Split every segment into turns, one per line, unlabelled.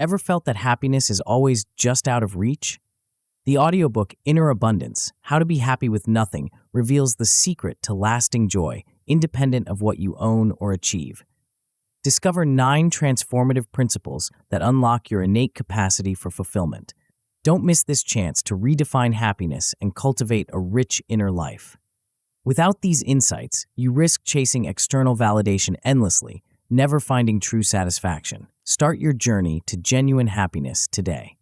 Ever felt that happiness is always just out of reach? The audiobook Inner Abundance, How to Be Happy with Nothing, reveals the secret to lasting joy, independent of what you own or achieve. Discover 9 transformative principles that unlock your innate capacity for fulfillment. Don't miss this chance to redefine happiness and cultivate a rich inner life. Without these insights, you risk chasing external validation endlessly, never finding true satisfaction. Start your journey to genuine happiness today.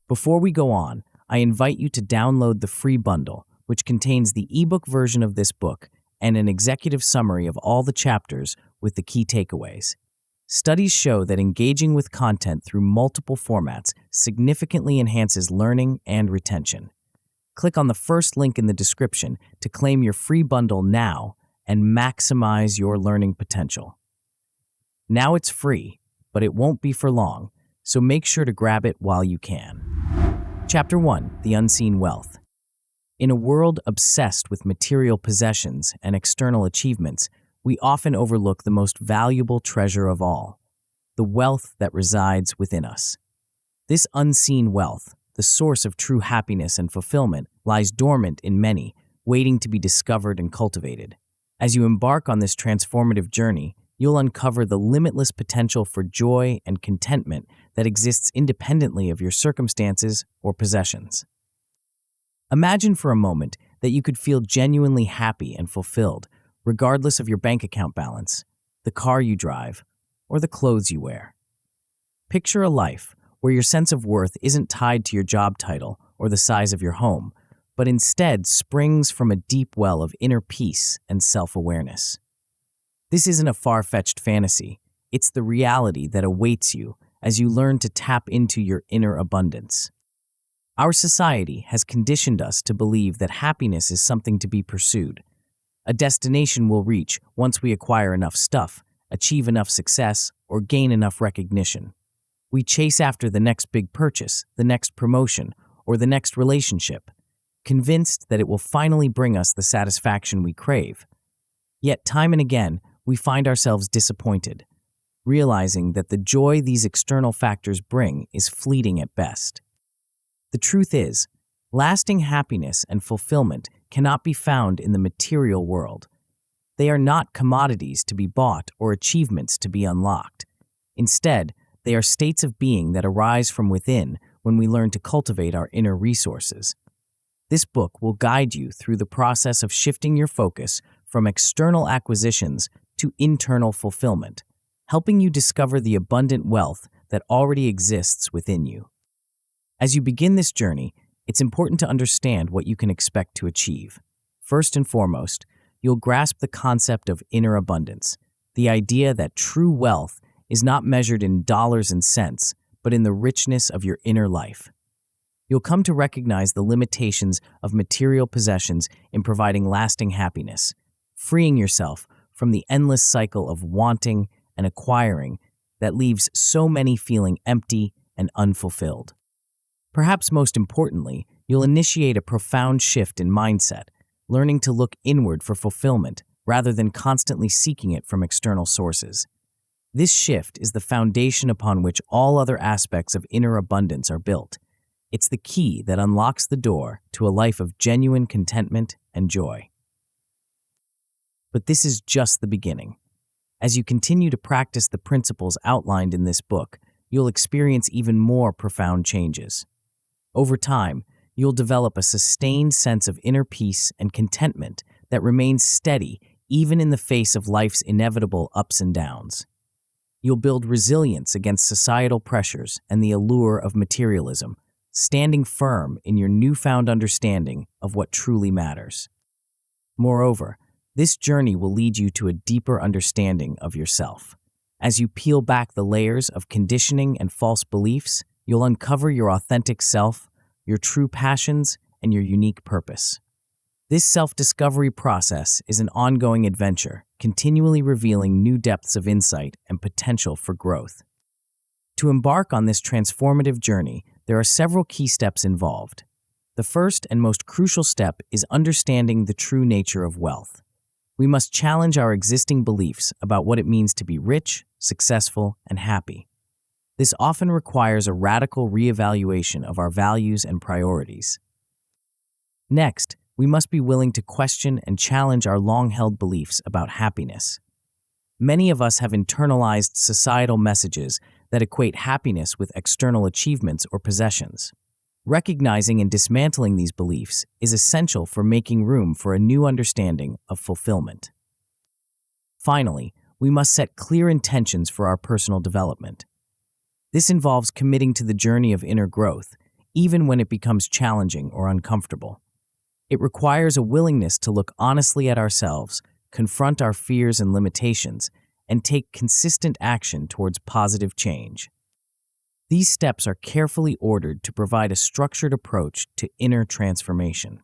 Before we go on, I invite you to download the free bundle, which contains the ebook version of this book and an executive summary of all the chapters with the key takeaways. Studies show that engaging with content through multiple formats significantly enhances learning and retention. Click on the first link in the description to claim your free bundle now and maximize your learning potential. Now it's free, but it won't be for long, so make sure to grab it while you can. Chapter 1: The Unseen Wealth. In a world obsessed with material possessions and external achievements, we often overlook the most valuable treasure of all, the wealth that resides within us. This unseen wealth, the source of true happiness and fulfillment, lies dormant in many, waiting to be discovered and cultivated. As you embark on this transformative journey, you'll uncover the limitless potential for joy and contentment that exists independently of your circumstances or possessions. Imagine for a moment that you could feel genuinely happy and fulfilled, regardless of your bank account balance, the car you drive, or the clothes you wear. Picture a life where your sense of worth isn't tied to your job title or the size of your home, but instead springs from a deep well of inner peace and self-awareness. This isn't a far-fetched fantasy. It's the reality that awaits you as you learn to tap into your inner abundance. Our society has conditioned us to believe that happiness is something to be pursued, a destination we'll reach once we acquire enough stuff, achieve enough success, or gain enough recognition. We chase after the next big purchase, the next promotion, or the next relationship, convinced that it will finally bring us the satisfaction we crave. Yet time and again, we find ourselves disappointed, realizing that the joy these external factors bring is fleeting at best. The truth is, lasting happiness and fulfillment cannot be found in the material world. They are not commodities to be bought or achievements to be unlocked. Instead, they are states of being that arise from within when we learn to cultivate our inner resources. This book will guide you through the process of shifting your focus from external acquisitions to internal fulfillment, helping you discover the abundant wealth that already exists within you. As you begin this journey, it's important to understand what you can expect to achieve. First and foremost, you'll grasp the concept of inner abundance, the idea that true wealth is not measured in dollars and cents, but in the richness of your inner life. You'll come to recognize the limitations of material possessions in providing lasting happiness, freeing yourself from the endless cycle of wanting and acquiring that leaves so many feeling empty and unfulfilled. Perhaps most importantly, you'll initiate a profound shift in mindset, learning to look inward for fulfillment rather than constantly seeking it from external sources. This shift is the foundation upon which all other aspects of inner abundance are built. It's the key that unlocks the door to a life of genuine contentment and joy. But this is just the beginning. As you continue to practice the principles outlined in this book, you'll experience even more profound changes. Over time, you'll develop a sustained sense of inner peace and contentment that remains steady even in the face of life's inevitable ups and downs. You'll build resilience against societal pressures and the allure of materialism, standing firm in your newfound understanding of what truly matters. Moreover, this journey will lead you to a deeper understanding of yourself. As you peel back the layers of conditioning and false beliefs, you'll uncover your authentic self, your true passions, and your unique purpose. This self-discovery process is an ongoing adventure, continually revealing new depths of insight and potential for growth. To embark on this transformative journey, there are several key steps involved. The first and most crucial step is understanding the true nature of wealth. We must challenge our existing beliefs about what it means to be rich, successful, and happy. This often requires a radical reevaluation of our values and priorities. Next, we must be willing to question and challenge our long-held beliefs about happiness. Many of us have internalized societal messages that equate happiness with external achievements or possessions. Recognizing and dismantling these beliefs is essential for making room for a new understanding of fulfillment. Finally, we must set clear intentions for our personal development. This involves committing to the journey of inner growth, even when it becomes challenging or uncomfortable. It requires a willingness to look honestly at ourselves, confront our fears and limitations, and take consistent action towards positive change. These steps are carefully ordered to provide a structured approach to inner transformation.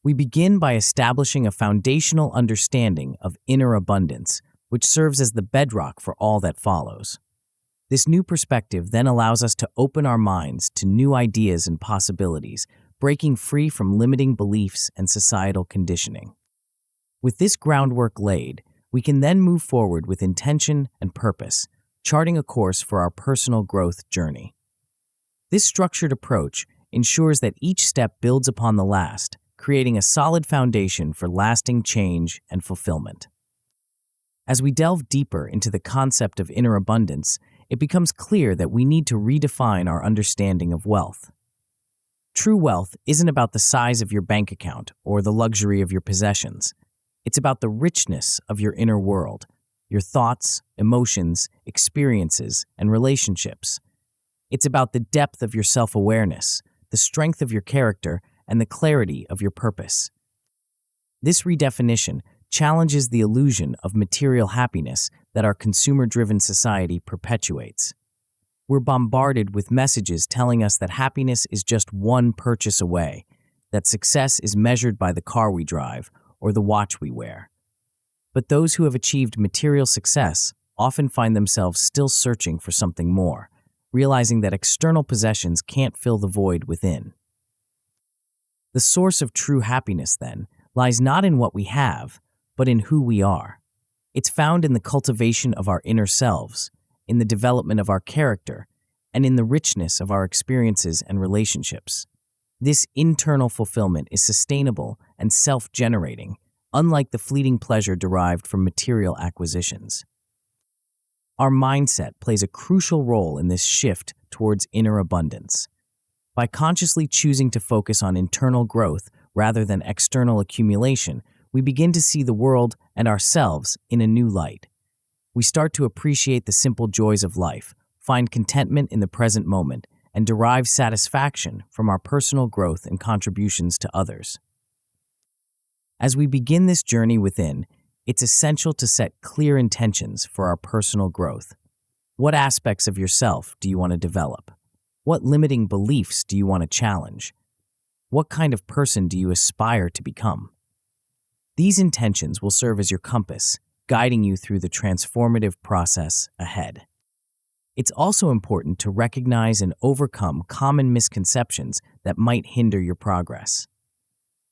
We begin by establishing a foundational understanding of inner abundance, which serves as the bedrock for all that follows. This new perspective then allows us to open our minds to new ideas and possibilities, breaking free from limiting beliefs and societal conditioning. With this groundwork laid, we can then move forward with intention and purpose, charting a course for our personal growth journey. This structured approach ensures that each step builds upon the last, creating a solid foundation for lasting change and fulfillment. As we delve deeper into the concept of inner abundance, it becomes clear that we need to redefine our understanding of wealth. True wealth isn't about the size of your bank account or the luxury of your possessions. It's about the richness of your inner world, your thoughts, emotions, experiences, and relationships. It's about the depth of your self-awareness, the strength of your character, and the clarity of your purpose. This redefinition challenges the illusion of material happiness that our consumer-driven society perpetuates. We're bombarded with messages telling us that happiness is just one purchase away, that success is measured by the car we drive or the watch we wear. But those who have achieved material success often find themselves still searching for something more, realizing that external possessions can't fill the void within. The source of true happiness, then, lies not in what we have, but in who we are. It's found in the cultivation of our inner selves, in the development of our character, and in the richness of our experiences and relationships. This internal fulfillment is sustainable and self-generating, unlike the fleeting pleasure derived from material acquisitions. Our mindset plays a crucial role in this shift towards inner abundance. By consciously choosing to focus on internal growth rather than external accumulation, we begin to see the world and ourselves in a new light. We start to appreciate the simple joys of life, find contentment in the present moment, and derive satisfaction from our personal growth and contributions to others. As we begin this journey within, it's essential to set clear intentions for our personal growth. What aspects of yourself do you want to develop? What limiting beliefs do you want to challenge? What kind of person do you aspire to become? These intentions will serve as your compass, guiding you through the transformative process ahead. It's also important to recognize and overcome common misconceptions that might hinder your progress.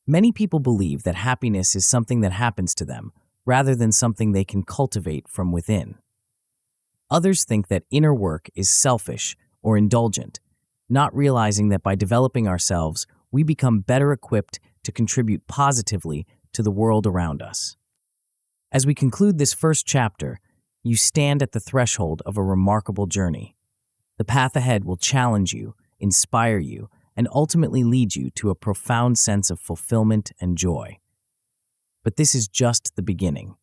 Many people believe that happiness is something that happens to them, rather than something they can cultivate from within. Others think that inner work is selfish or indulgent, not realizing that by developing ourselves, we become better equipped to contribute positively to the world around us. As we conclude this first chapter, you stand at the threshold of a remarkable journey. The path ahead will challenge you, inspire you, and ultimately lead you to a profound sense of fulfillment and joy. But this is just the beginning.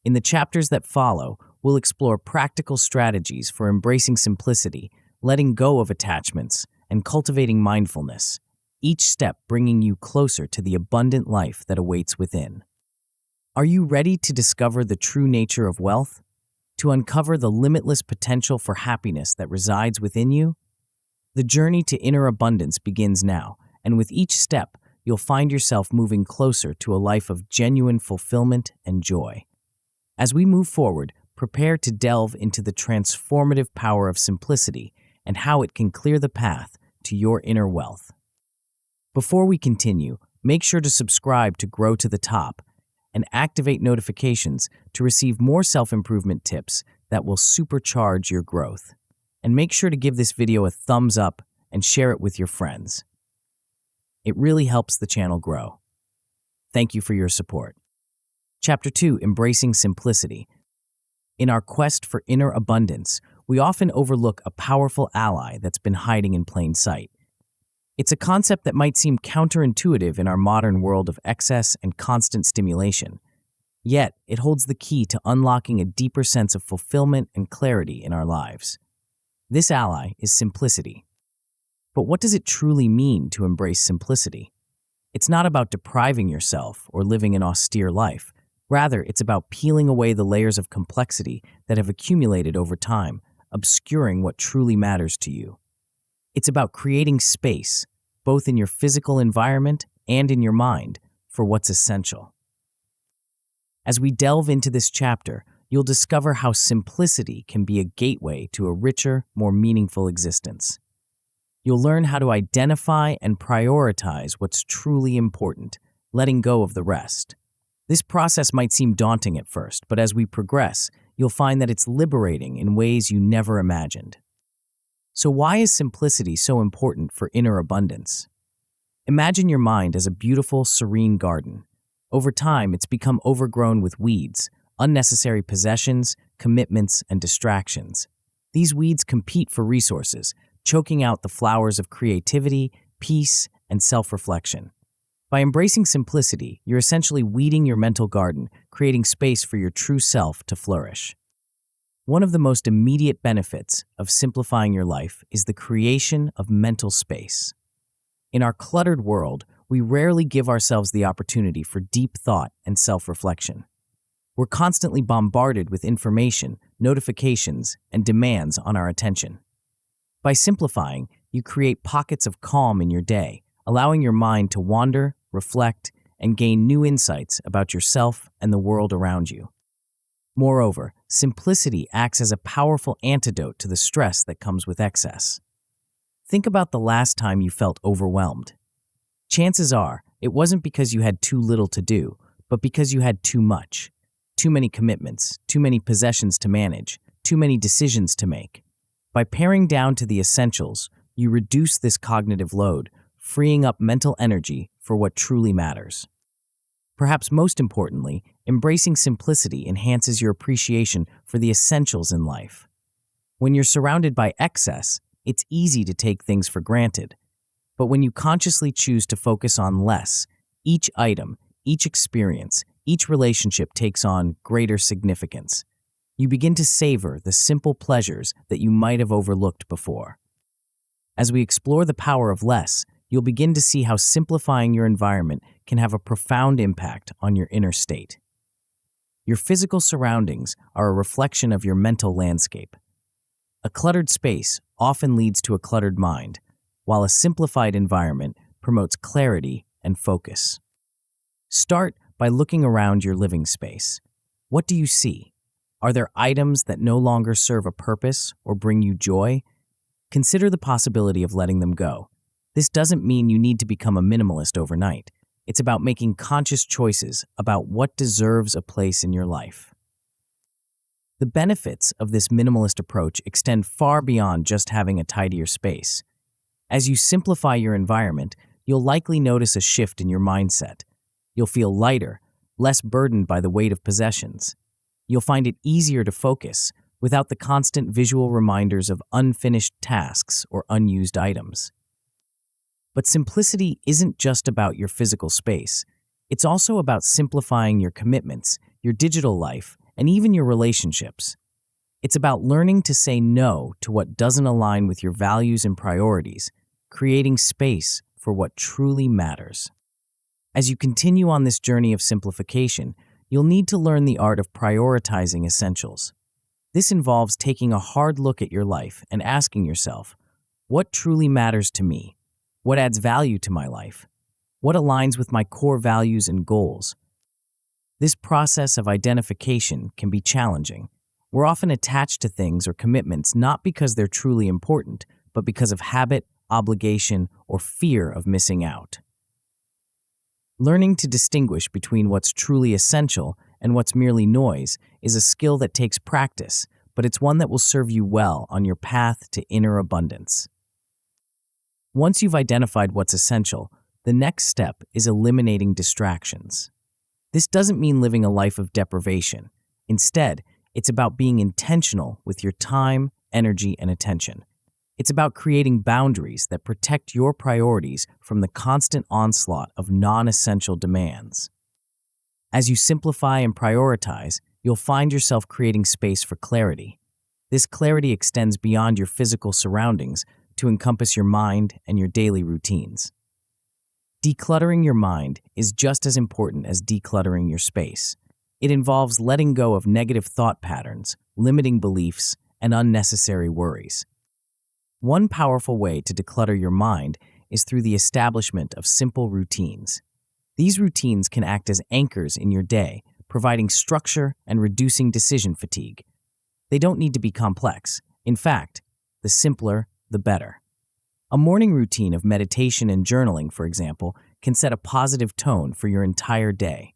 In the chapters that follow, we'll explore practical strategies for embracing simplicity, letting go of attachments, and cultivating mindfulness, each step bringing you closer to the abundant life that awaits within. Are you ready to discover the true nature of wealth? To uncover the limitless potential for happiness that resides within you? The journey to inner abundance begins now, and with each step, you'll find yourself moving closer to a life of genuine fulfillment and joy. As we move forward, prepare to delve into the transformative power of simplicity and how it can clear the path to your inner wealth. Before we continue, make sure to subscribe to Grow to the Top and activate notifications to receive more self-improvement tips that will supercharge your growth. And make sure to give this video a thumbs up and share it with your friends. It really helps the channel grow. Thank you for your support. Chapter 2, Embracing Simplicity. In our quest for inner abundance, we often overlook a powerful ally that's been hiding in plain sight. It's a concept that might seem counterintuitive in our modern world of excess and constant stimulation. Yet, it holds the key to unlocking a deeper sense of fulfillment and clarity in our lives. This ally is simplicity. But what does it truly mean to embrace simplicity? It's not about depriving yourself or living an austere life. Rather, it's about peeling away the layers of complexity that have accumulated over time, obscuring what truly matters to you. It's about creating space, both in your physical environment and in your mind, for what's essential. As we delve into this chapter, you'll discover how simplicity can be a gateway to a richer, more meaningful existence. You'll learn how to identify and prioritize what's truly important, letting go of the rest. This process might seem daunting at first, but as we progress, you'll find that it's liberating in ways you never imagined. So why is simplicity so important for inner abundance? Imagine your mind as a beautiful, serene garden. Over time, it's become overgrown with weeds, unnecessary possessions, commitments, and distractions. These weeds compete for resources, choking out the flowers of creativity, peace, and self-reflection. By embracing simplicity, you're essentially weeding your mental garden, creating space for your true self to flourish. One of the most immediate benefits of simplifying your life is the creation of mental space. In our cluttered world, we rarely give ourselves the opportunity for deep thought and self-reflection. We're constantly bombarded with information, notifications, and demands on our attention. By simplifying, you create pockets of calm in your day, allowing your mind to wander, reflect, and gain new insights about yourself and the world around you. Moreover, simplicity acts as a powerful antidote to the stress that comes with excess. Think about the last time you felt overwhelmed. Chances are, it wasn't because you had too little to do, but because you had too much. Too many commitments, too many possessions to manage, too many decisions to make. By paring down to the essentials, you reduce this cognitive load, freeing up mental energy for what truly matters. Perhaps most importantly, embracing simplicity enhances your appreciation for the essentials in life. When you're surrounded by excess, it's easy to take things for granted. But when you consciously choose to focus on less, each item, each experience, each relationship takes on greater significance. You begin to savor the simple pleasures that you might have overlooked before. As we explore the power of less, you'll begin to see how simplifying your environment can have a profound impact on your inner state. Your physical surroundings are a reflection of your mental landscape. A cluttered space often leads to a cluttered mind, while a simplified environment promotes clarity and focus. Start by looking around your living space. What do you see? Are there items that no longer serve a purpose or bring you joy? Consider the possibility of letting them go. This doesn't mean you need to become a minimalist overnight. It's about making conscious choices about what deserves a place in your life. The benefits of this minimalist approach extend far beyond just having a tidier space. As you simplify your environment, you'll likely notice a shift in your mindset. You'll feel lighter, less burdened by the weight of possessions. You'll find it easier to focus without the constant visual reminders of unfinished tasks or unused items. But simplicity isn't just about your physical space. It's also about simplifying your commitments, your digital life, and even your relationships. It's about learning to say no to what doesn't align with your values and priorities, creating space for what truly matters. As you continue on this journey of simplification, you'll need to learn the art of prioritizing essentials. This involves taking a hard look at your life and asking yourself, what truly matters to me? What adds value to my life? What aligns with my core values and goals? This process of identification can be challenging. We're often attached to things or commitments not because they're truly important, but because of habit, obligation, or fear of missing out. Learning to distinguish between what's truly essential and what's merely noise is a skill that takes practice, but it's one that will serve you well on your path to inner abundance. Once you've identified what's essential, the next step is eliminating distractions. This doesn't mean living a life of deprivation. Instead, it's about being intentional with your time, energy, and attention. It's about creating boundaries that protect your priorities from the constant onslaught of non-essential demands. As you simplify and prioritize, you'll find yourself creating space for clarity. This clarity extends beyond your physical surroundings to encompass your mind and your daily routines. Decluttering your mind is just as important as decluttering your space. It involves letting go of negative thought patterns, limiting beliefs, and unnecessary worries. One powerful way to declutter your mind is through the establishment of simple routines. These routines can act as anchors in your day, providing structure and reducing decision fatigue. They don't need to be complex. In fact, the simpler, the better. A morning routine of meditation and journaling, for example, can set a positive tone for your entire day.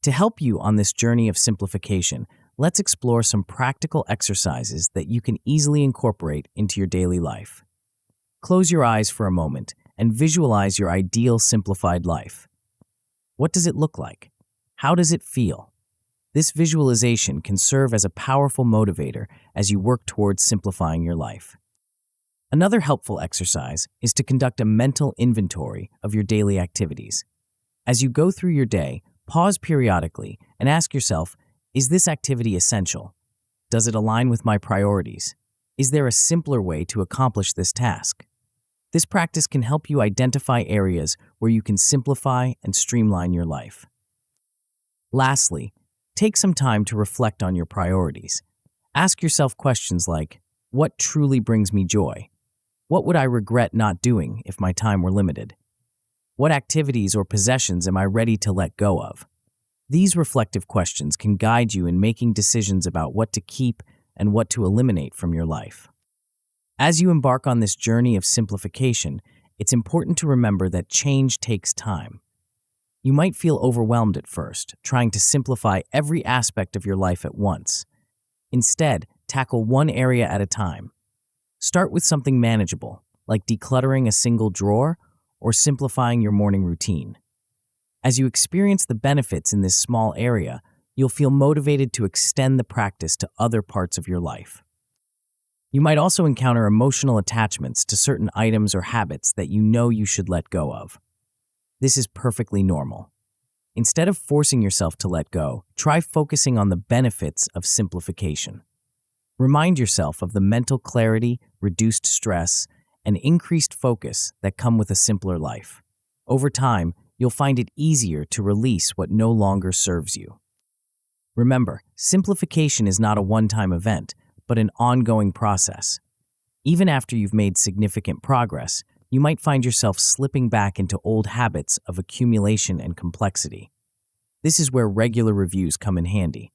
To help you on this journey of simplification, let's explore some practical exercises that you can easily incorporate into your daily life. Close your eyes for a moment and visualize your ideal simplified life. What does it look like? How does it feel? This visualization can serve as a powerful motivator as you work towards simplifying your life. Another helpful exercise is to conduct a mental inventory of your daily activities. As you go through your day, pause periodically and ask yourself, is this activity essential? Does it align with my priorities? Is there a simpler way to accomplish this task? This practice can help you identify areas where you can simplify and streamline your life. Lastly, take some time to reflect on your priorities. Ask yourself questions like, what truly brings me joy? What would I regret not doing if my time were limited? What activities or possessions am I ready to let go of? These reflective questions can guide you in making decisions about what to keep and what to eliminate from your life. As you embark on this journey of simplification, it's important to remember that change takes time. You might feel overwhelmed at first, trying to simplify every aspect of your life at once. Instead, tackle one area at a time. Start with something manageable, like decluttering a single drawer or simplifying your morning routine. As you experience the benefits in this small area, you'll feel motivated to extend the practice to other parts of your life. You might also encounter emotional attachments to certain items or habits that you know you should let go of. This is perfectly normal. Instead of forcing yourself to let go, try focusing on the benefits of simplification. Remind yourself of the mental clarity, reduced stress, and increased focus that come with a simpler life. Over time, you'll find it easier to release what no longer serves you. Remember, simplification is not a one-time event, but an ongoing process. Even after you've made significant progress, you might find yourself slipping back into old habits of accumulation and complexity. This is where regular reviews come in handy.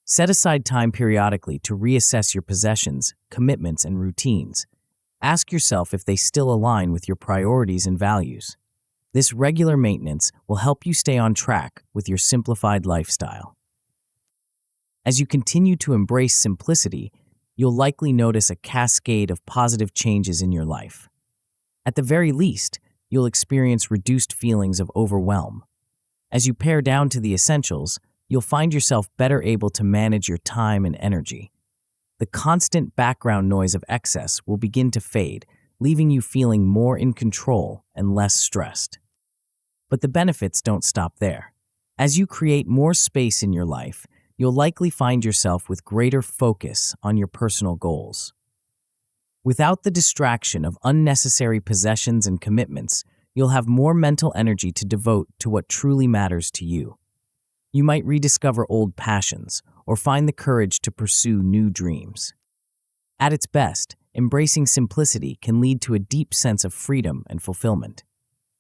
Set aside time periodically to reassess your possessions, commitments, and routines. Ask yourself if they still align with your priorities and values. This regular maintenance will help you stay on track with your simplified lifestyle. As you continue to embrace simplicity, you'll likely notice a cascade of positive changes in your life. At the very least, you'll experience reduced feelings of overwhelm. As you pare down to the essentials, you'll find yourself better able to manage your time and energy. The constant background noise of excess will begin to fade, leaving you feeling more in control and less stressed. But the benefits don't stop there. As you create more space in your life, you'll likely find yourself with greater focus on your personal goals. Without the distraction of unnecessary possessions and commitments, you'll have more mental energy to devote to what truly matters to you. You might rediscover old passions or find the courage to pursue new dreams. At its best, embracing simplicity can lead to a deep sense of freedom and fulfillment.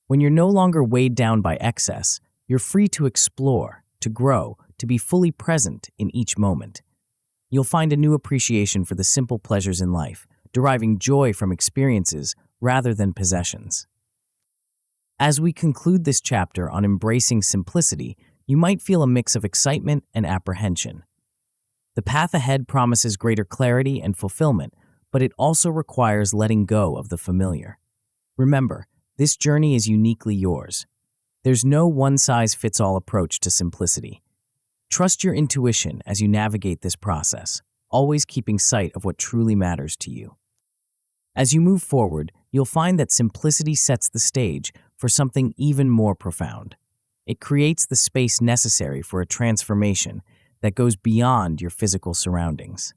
When you're no longer weighed down by excess, you're free to explore, to grow, to be fully present in each moment. You'll find a new appreciation for the simple pleasures in life, deriving joy from experiences rather than possessions. As we conclude this chapter on embracing simplicity, you might feel a mix of excitement and apprehension. The path ahead promises greater clarity and fulfillment, but it also requires letting go of the familiar. Remember, this journey is uniquely yours. There's no one-size-fits-all approach to simplicity. Trust your intuition as you navigate this process, always keeping sight of what truly matters to you. As you move forward, you'll find that simplicity sets the stage for something even more profound. It creates the space necessary for a transformation that goes beyond your physical surroundings.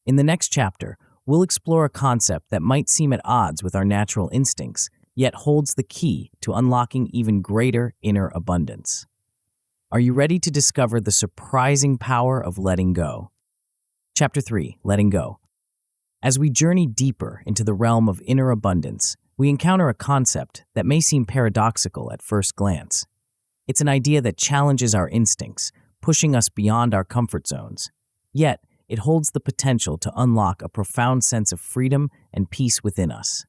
In the next chapter, we'll explore a concept that might seem at odds with our natural instincts, yet holds the key to unlocking even greater inner abundance. Are you ready to discover the surprising power of letting go? Chapter 3, Letting Go. As we journey deeper into the realm of inner abundance, we encounter a concept that may seem paradoxical at first glance. It's an idea that challenges our instincts, pushing us beyond our comfort zones. Yet, it holds the potential to unlock a profound sense of freedom and peace within us.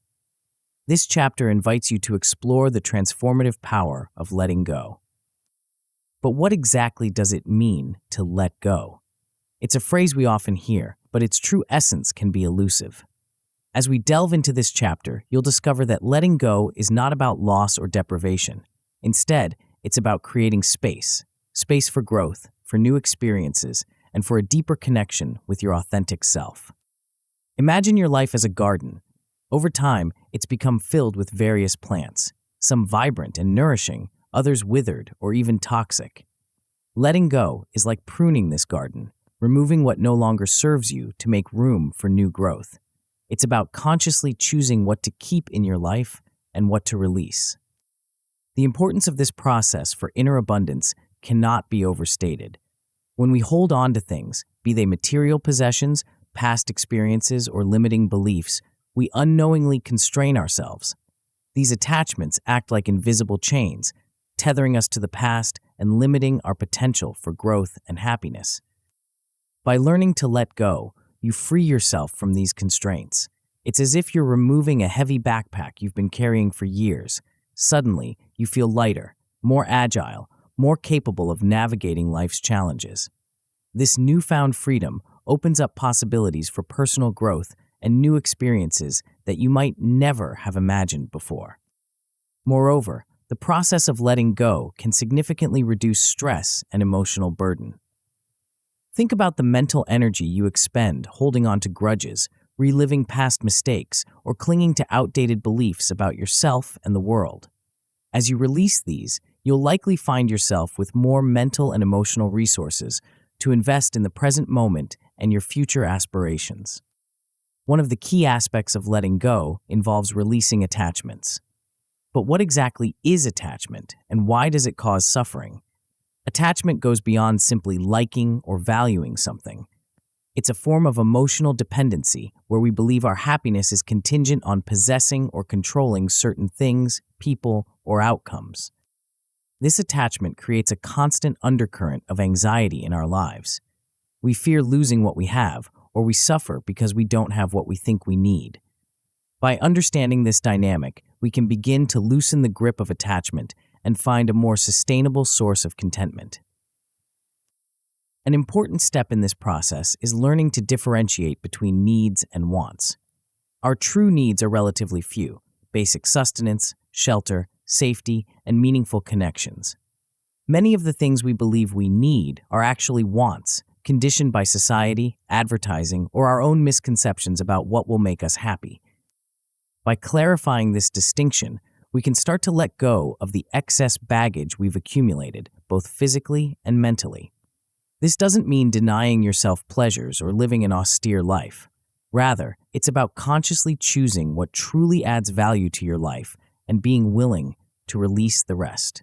This chapter invites you to explore the transformative power of letting go. But what exactly does it mean to let go? It's a phrase we often hear, but its true essence can be elusive. As we delve into this chapter, you'll discover that letting go is not about loss or deprivation. Instead, it's about creating space for growth, for new experiences, and for a deeper connection with your authentic self. Imagine your life as a garden. Over time, it's become filled with various plants, some vibrant and nourishing, others withered or even toxic. Letting go is like pruning this garden, removing what no longer serves you to make room for new growth. It's about consciously choosing what to keep in your life and what to release. The importance of this process for inner abundance cannot be overstated. When we hold on to things, be they material possessions, past experiences, or limiting beliefs, we unknowingly constrain ourselves. These attachments act like invisible chains, tethering us to the past and limiting our potential for growth and happiness. By learning to let go, you free yourself from these constraints. It's as if you're removing a heavy backpack you've been carrying for years. Suddenly, you feel lighter, more agile, more capable of navigating life's challenges. This newfound freedom opens up possibilities for personal growth and new experiences that you might never have imagined before. Moreover, the process of letting go can significantly reduce stress and emotional burden. Think about the mental energy you expend holding on to grudges, reliving past mistakes, or clinging to outdated beliefs about yourself and the world. As you release these, you'll likely find yourself with more mental and emotional resources to invest in the present moment and your future aspirations. One of the key aspects of letting go involves releasing attachments. But what exactly is attachment, and why does it cause suffering? Attachment goes beyond simply liking or valuing something. It's a form of emotional dependency where we believe our happiness is contingent on possessing or controlling certain things, people, or outcomes. This attachment creates a constant undercurrent of anxiety in our lives. We fear losing what we have, or we suffer because we don't have what we think we need. By understanding this dynamic, we can begin to loosen the grip of attachment and find a more sustainable source of contentment. An important step in this process is learning to differentiate between needs and wants. Our true needs are relatively few: basic sustenance, shelter, safety, and meaningful connections. Many of the things we believe we need are actually wants, conditioned by society, advertising, or our own misconceptions about what will make us happy. By clarifying this distinction, we can start to let go of the excess baggage we've accumulated, both physically and mentally. This doesn't mean denying yourself pleasures or living an austere life. Rather, it's about consciously choosing what truly adds value to your life and being willing to release the rest.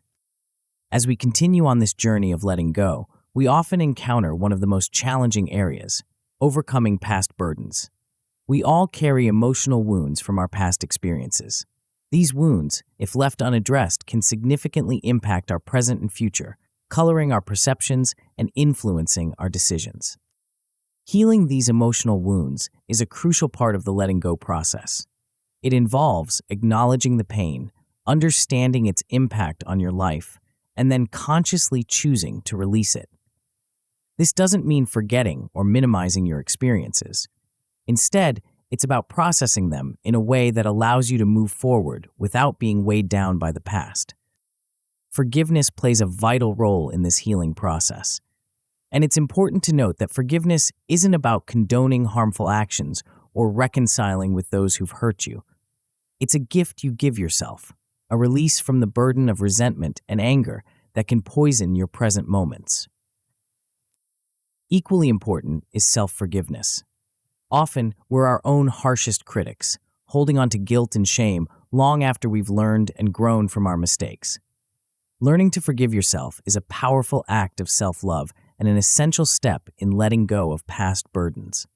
As we continue on this journey of letting go, we often encounter one of the most challenging areas: overcoming past burdens. We all carry emotional wounds from our past experiences. These wounds, if left unaddressed, can significantly impact our present and future, coloring our perceptions and influencing our decisions. Healing these emotional wounds is a crucial part of the letting go process. It involves acknowledging the pain, understanding its impact on your life, and then consciously choosing to release it. This doesn't mean forgetting or minimizing your experiences. Instead, it's about processing them in a way that allows you to move forward without being weighed down by the past. Forgiveness plays a vital role in this healing process. And it's important to note that forgiveness isn't about condoning harmful actions or reconciling with those who've hurt you. It's a gift you give yourself, a release from the burden of resentment and anger that can poison your present moments. Equally important is self-forgiveness. Often, we're our own harshest critics, holding on to guilt and shame long after we've learned and grown from our mistakes. Learning to forgive yourself is a powerful act of self-love and an essential step in letting go of past burdens.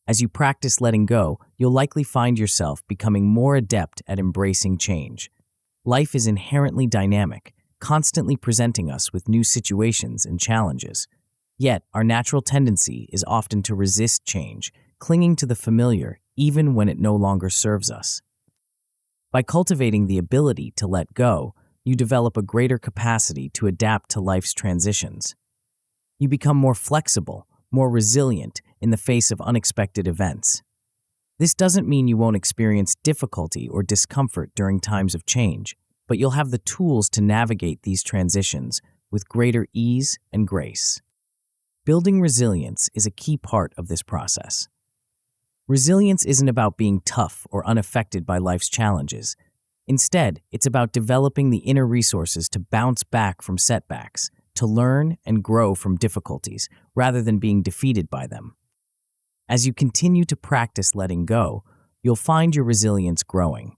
As you practice letting go, you'll likely find yourself becoming more adept at embracing change. Life is inherently dynamic, constantly presenting us with new situations and challenges. Yet, our natural tendency is often to resist change, clinging to the familiar even when it no longer serves us. By cultivating the ability to let go, you develop a greater capacity to adapt to life's transitions. You become more flexible, more resilient in the face of unexpected events. This doesn't mean you won't experience difficulty or discomfort during times of change, but you'll have the tools to navigate these transitions with greater ease and grace. Building resilience is a key part of this process. Resilience isn't about being tough or unaffected by life's challenges. Instead, it's about developing the inner resources to bounce back from setbacks, to learn and grow from difficulties, rather than being defeated by them. As you continue to practice letting go, you'll find your resilience growing.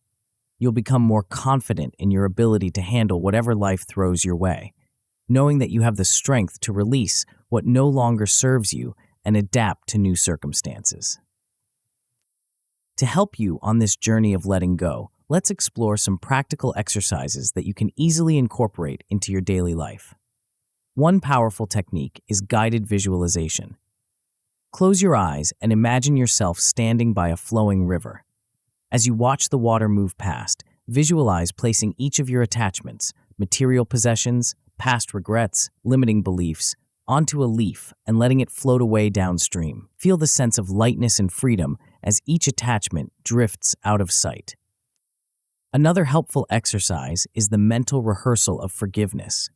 You'll become more confident in your ability to handle whatever life throws your way, knowing that you have the strength to release what no longer serves you and adapt to new circumstances. To help you on this journey of letting go, let's explore some practical exercises that you can easily incorporate into your daily life. One powerful technique is guided visualization. Close your eyes and imagine yourself standing by a flowing river. As you watch the water move past, visualize placing each of your attachments, material possessions, past regrets, limiting beliefs, onto a leaf and letting it float away downstream. Feel the sense of lightness and freedom as each attachment drifts out of sight. Another helpful exercise is the mental rehearsal of forgiveness.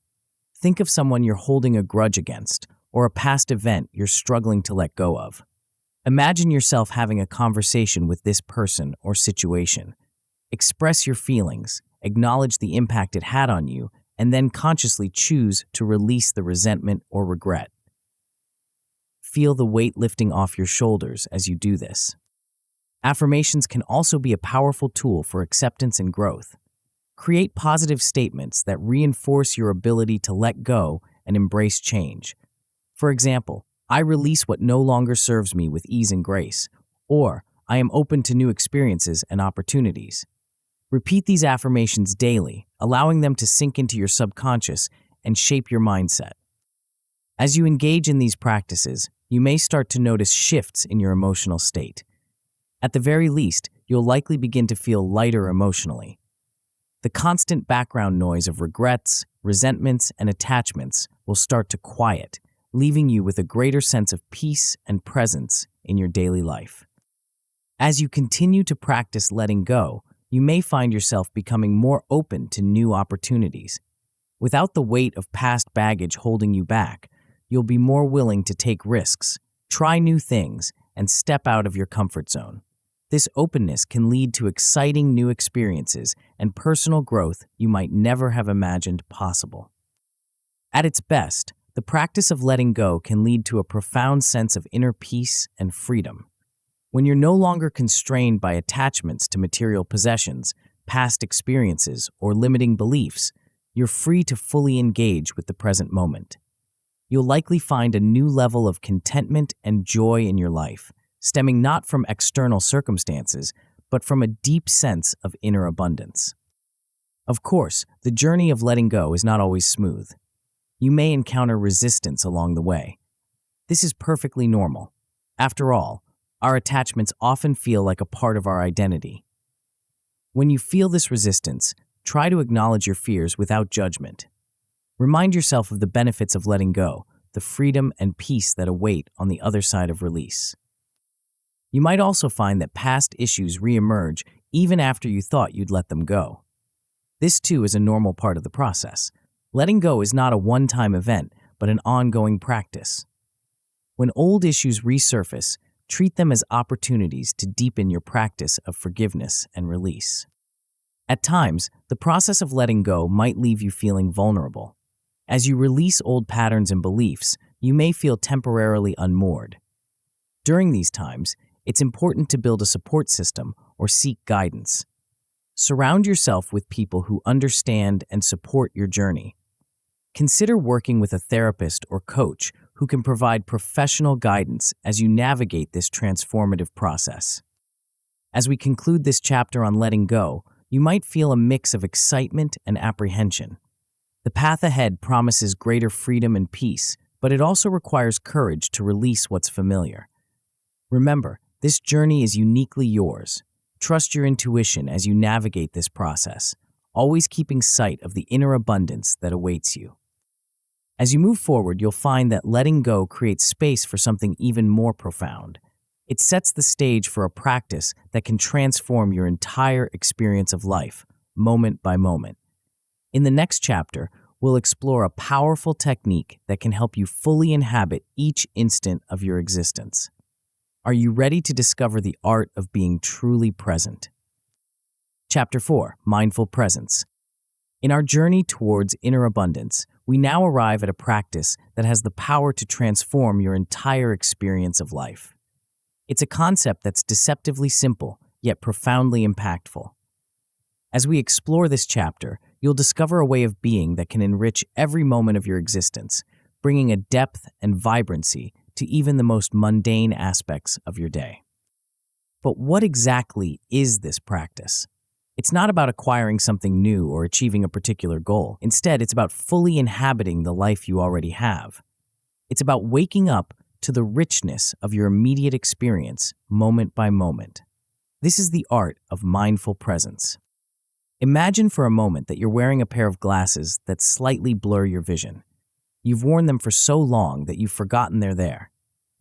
Think of someone you're holding a grudge against, or a past event you're struggling to let go of. Imagine yourself having a conversation with this person or situation. Express your feelings, acknowledge the impact it had on you, and then consciously choose to release the resentment or regret. Feel the weight lifting off your shoulders as you do this. Affirmations can also be a powerful tool for acceptance and growth. Create positive statements that reinforce your ability to let go and embrace change. For example, I release what no longer serves me with ease and grace, or I am open to new experiences and opportunities. Repeat these affirmations daily, allowing them to sink into your subconscious and shape your mindset. As you engage in these practices, you may start to notice shifts in your emotional state. At the very least, you'll likely begin to feel lighter emotionally. The constant background noise of regrets, resentments, and attachments will start to quiet, leaving you with a greater sense of peace and presence in your daily life. As you continue to practice letting go, you may find yourself becoming more open to new opportunities. Without the weight of past baggage holding you back, you'll be more willing to take risks, try new things, and step out of your comfort zone. This openness can lead to exciting new experiences and personal growth you might never have imagined possible. At its best, the practice of letting go can lead to a profound sense of inner peace and freedom. When you're no longer constrained by attachments to material possessions, past experiences, or limiting beliefs, you're free to fully engage with the present moment. You'll likely find a new level of contentment and joy in your life, stemming not from external circumstances, but from a deep sense of inner abundance. Of course, the journey of letting go is not always smooth. You may encounter resistance along the way. This is perfectly normal. After all, our attachments often feel like a part of our identity. When you feel this resistance, try to acknowledge your fears without judgment. Remind yourself of the benefits of letting go, the freedom and peace that await on the other side of release. You might also find that past issues reemerge even after you thought you'd let them go. This too is a normal part of the process. Letting go is not a one-time event, but an ongoing practice. When old issues resurface, treat them as opportunities to deepen your practice of forgiveness and release. At times, the process of letting go might leave you feeling vulnerable. As you release old patterns and beliefs, you may feel temporarily unmoored. During these times, it's important to build a support system or seek guidance. Surround yourself with people who understand and support your journey. Consider working with a therapist or coach who can provide professional guidance as you navigate this transformative process. As we conclude this chapter on letting go, you might feel a mix of excitement and apprehension. The path ahead promises greater freedom and peace, but it also requires courage to release what's familiar. Remember, this journey is uniquely yours. Trust your intuition as you navigate this process, always keeping sight of the inner abundance that awaits you. As you move forward, you'll find that letting go creates space for something even more profound. It sets the stage for a practice that can transform your entire experience of life, moment by moment. In the next chapter, we'll explore a powerful technique that can help you fully inhabit each instant of your existence. Are you ready to discover the art of being truly present? Chapter 4, Mindful Presence. In our journey towards inner abundance, we now arrive at a practice that has the power to transform your entire experience of life. It's a concept that's deceptively simple, yet profoundly impactful. As we explore this chapter, you'll discover a way of being that can enrich every moment of your existence, bringing a depth and vibrancy to even the most mundane aspects of your day. But what exactly is this practice? It's not about acquiring something new or achieving a particular goal. Instead, it's about fully inhabiting the life you already have. It's about waking up to the richness of your immediate experience, moment by moment. This is the art of mindful presence. Imagine for a moment that you're wearing a pair of glasses that slightly blur your vision. You've worn them for so long that you've forgotten they're there.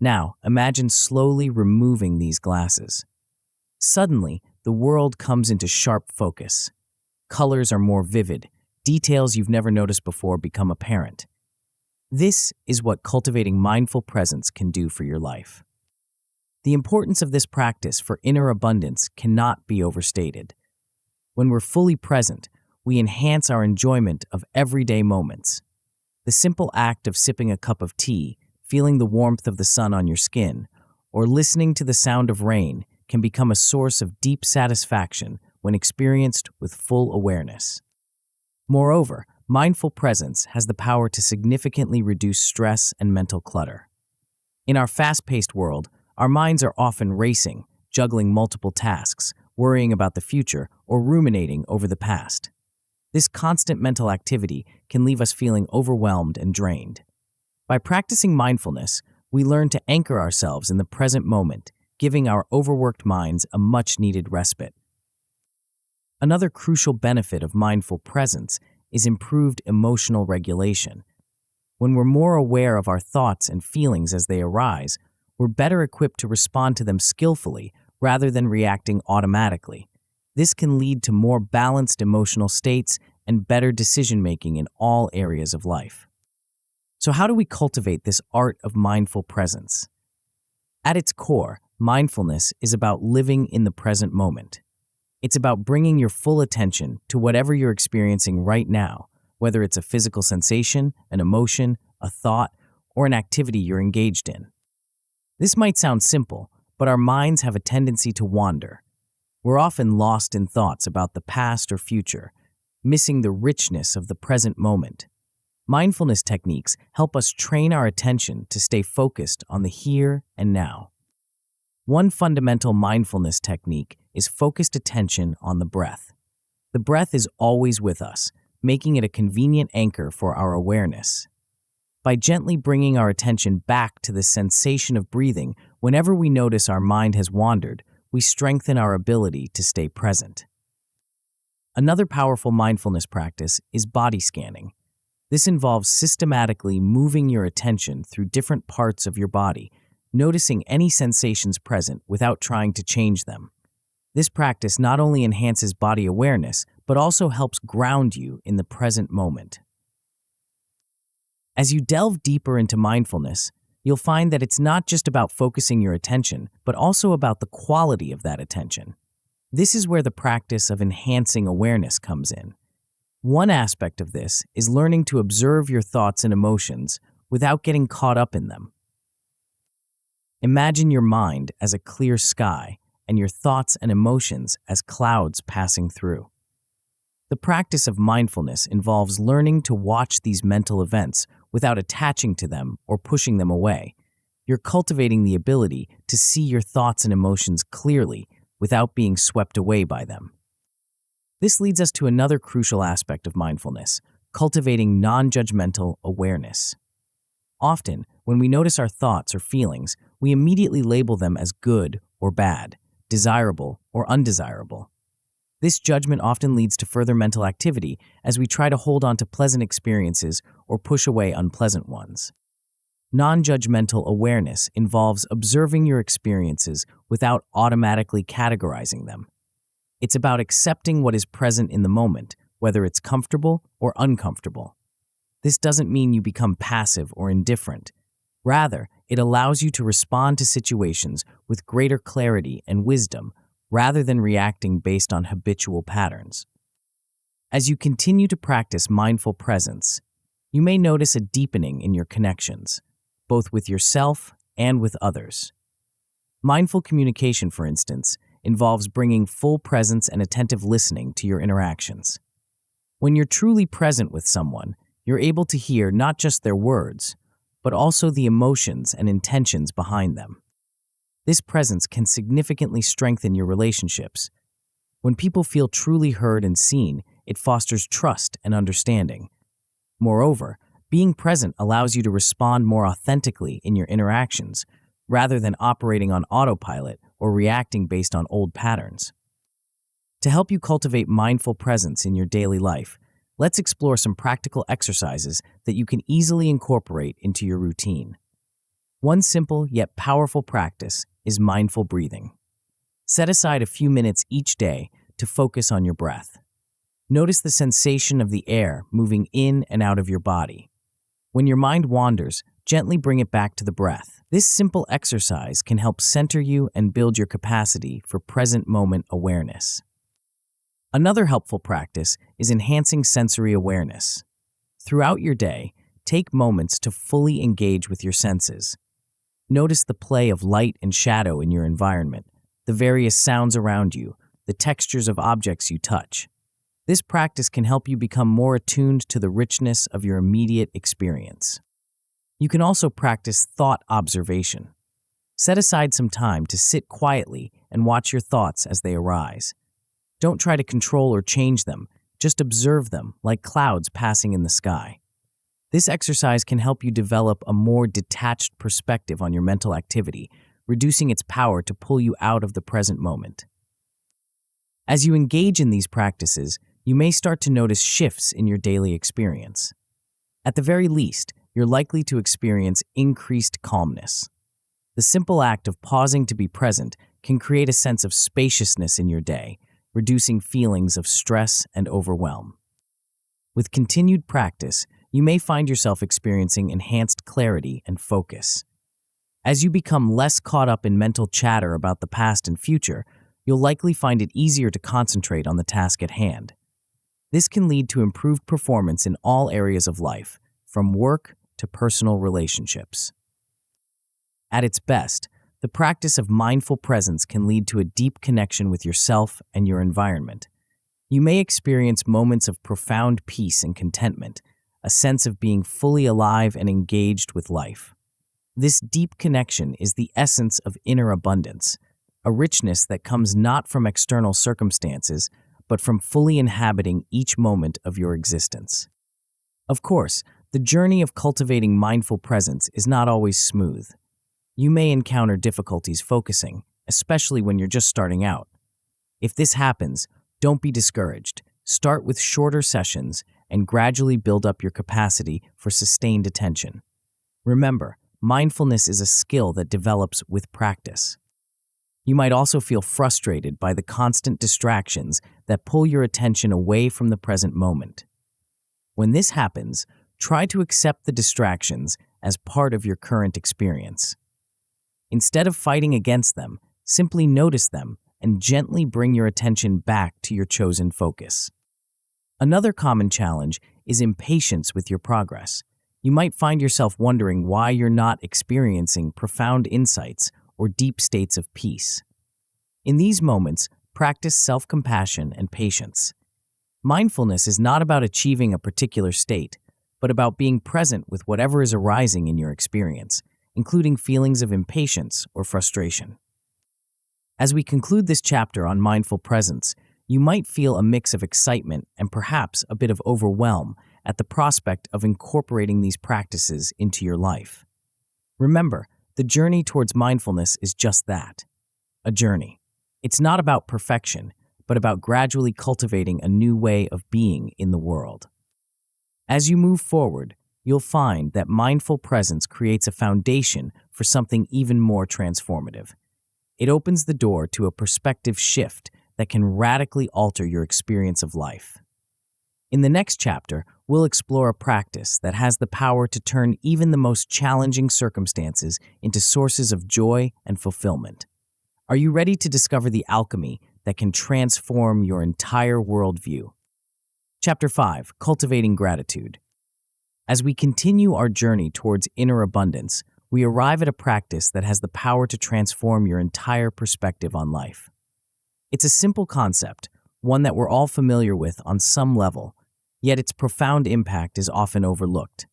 Now, imagine slowly removing these glasses. Suddenly, the world comes into sharp focus. Colors are more vivid. Details you've never noticed before become apparent. This is what cultivating mindful presence can do for your life. The importance of this practice for inner abundance cannot be overstated. When we're fully present, we enhance our enjoyment of everyday moments. The simple act of sipping a cup of tea, feeling the warmth of the sun on your skin, or listening to the sound of rain can become a source of deep satisfaction when experienced with full awareness. Moreover, mindful presence has the power to significantly reduce stress and mental clutter. In our fast-paced world, our minds are often racing, juggling multiple tasks, worrying about the future, or ruminating over the past. This constant mental activity can leave us feeling overwhelmed and drained. By practicing mindfulness, we learn to anchor ourselves in the present moment, giving our overworked minds a much-needed respite. Another crucial benefit of mindful presence is improved emotional regulation. When we're more aware of our thoughts and feelings as they arise, we're better equipped to respond to them skillfully rather than reacting automatically. This can lead to more balanced emotional states and better decision-making in all areas of life. So how do we cultivate this art of mindful presence? At its core, mindfulness is about living in the present moment. It's about bringing your full attention to whatever you're experiencing right now, whether it's a physical sensation, an emotion, a thought, or an activity you're engaged in. This might sound simple, but our minds have a tendency to wander. We're often lost in thoughts about the past or future, missing the richness of the present moment. Mindfulness techniques help us train our attention to stay focused on the here and now. One fundamental mindfulness technique is focused attention on the breath. The breath is always with us, making it a convenient anchor for our awareness. By gently bringing our attention back to the sensation of breathing whenever we notice our mind has wandered, we strengthen our ability to stay present. Another powerful mindfulness practice is body scanning. This involves systematically moving your attention through different parts of your body, noticing any sensations present without trying to change them. This practice not only enhances body awareness, but also helps ground you in the present moment. As you delve deeper into mindfulness, you'll find that it's not just about focusing your attention, but also about the quality of that attention. This is where the practice of enhancing awareness comes in. One aspect of this is learning to observe your thoughts and emotions without getting caught up in them. Imagine your mind as a clear sky and your thoughts and emotions as clouds passing through. The practice of mindfulness involves learning to watch these mental events without attaching to them or pushing them away. You're cultivating the ability to see your thoughts and emotions clearly without being swept away by them. This leads us to another crucial aspect of mindfulness, cultivating non-judgmental awareness. Often, when we notice our thoughts or feelings, we immediately label them as good or bad, desirable or undesirable. This judgment often leads to further mental activity as we try to hold on to pleasant experiences or push away unpleasant ones. Non-judgmental awareness involves observing your experiences without automatically categorizing them. It's about accepting what is present in the moment, whether it's comfortable or uncomfortable. This doesn't mean you become passive or indifferent. Rather, it allows you to respond to situations with greater clarity and wisdom, rather than reacting based on habitual patterns. As you continue to practice mindful presence, you may notice a deepening in your connections, both with yourself and with others. Mindful communication, for instance, involves bringing full presence and attentive listening to your interactions. When you're truly present with someone, you're able to hear not just their words, but also the emotions and intentions behind them. This presence can significantly strengthen your relationships. When people feel truly heard and seen, it fosters trust and understanding. Moreover, being present allows you to respond more authentically in your interactions, rather than operating on autopilot or reacting based on old patterns. To help you cultivate mindful presence in your daily life, let's explore some practical exercises that you can easily incorporate into your routine. One simple yet powerful practice is mindful breathing. Set aside a few minutes each day to focus on your breath. Notice the sensation of the air moving in and out of your body. When your mind wanders, gently bring it back to the breath. This simple exercise can help center you and build your capacity for present moment awareness. Another helpful practice is enhancing sensory awareness. Throughout your day, take moments to fully engage with your senses. Notice the play of light and shadow in your environment, the various sounds around you, the textures of objects you touch. This practice can help you become more attuned to the richness of your immediate experience. You can also practice thought observation. Set aside some time to sit quietly and watch your thoughts as they arise. Don't try to control or change them, just observe them like clouds passing in the sky. This exercise can help you develop a more detached perspective on your mental activity, reducing its power to pull you out of the present moment. As you engage in these practices, you may start to notice shifts in your daily experience. At the very least, you're likely to experience increased calmness. The simple act of pausing to be present can create a sense of spaciousness in your day, reducing feelings of stress and overwhelm. With continued practice, you may find yourself experiencing enhanced clarity and focus. As you become less caught up in mental chatter about the past and future, you'll likely find it easier to concentrate on the task at hand. This can lead to improved performance in all areas of life, from work to personal relationships. At its best, the practice of mindful presence can lead to a deep connection with yourself and your environment. You may experience moments of profound peace and contentment, a sense of being fully alive and engaged with life. This deep connection is the essence of inner abundance, a richness that comes not from external circumstances, but from fully inhabiting each moment of your existence. Of course, the journey of cultivating mindful presence is not always smooth. You may encounter difficulties focusing, especially when you're just starting out. If this happens, don't be discouraged. Start with shorter sessions and gradually build up your capacity for sustained attention. Remember, mindfulness is a skill that develops with practice. You might also feel frustrated by the constant distractions that pull your attention away from the present moment. When this happens, try to accept the distractions as part of your current experience. Instead of fighting against them, simply notice them and gently bring your attention back to your chosen focus. Another common challenge is impatience with your progress. You might find yourself wondering why you're not experiencing profound insights or deep states of peace. In these moments, practice self-compassion and patience. Mindfulness is not about achieving a particular state, but about being present with whatever is arising in your experience, including feelings of impatience or frustration. As we conclude this chapter on mindful presence, you might feel a mix of excitement and perhaps a bit of overwhelm at the prospect of incorporating these practices into your life. Remember, the journey towards mindfulness is just that, a journey. It's not about perfection, but about gradually cultivating a new way of being in the world. As you move forward, you'll find that mindful presence creates a foundation for something even more transformative. It opens the door to a perspective shift that can radically alter your experience of life. In the next chapter, we'll explore a practice that has the power to turn even the most challenging circumstances into sources of joy and fulfillment. Are you ready to discover the alchemy that can transform your entire worldview? Chapter 5: Cultivating Gratitude. As we continue our journey towards inner abundance, we arrive at a practice that has the power to transform your entire perspective on life. It's a simple concept, one that we're all familiar with on some level, yet its profound impact is often overlooked.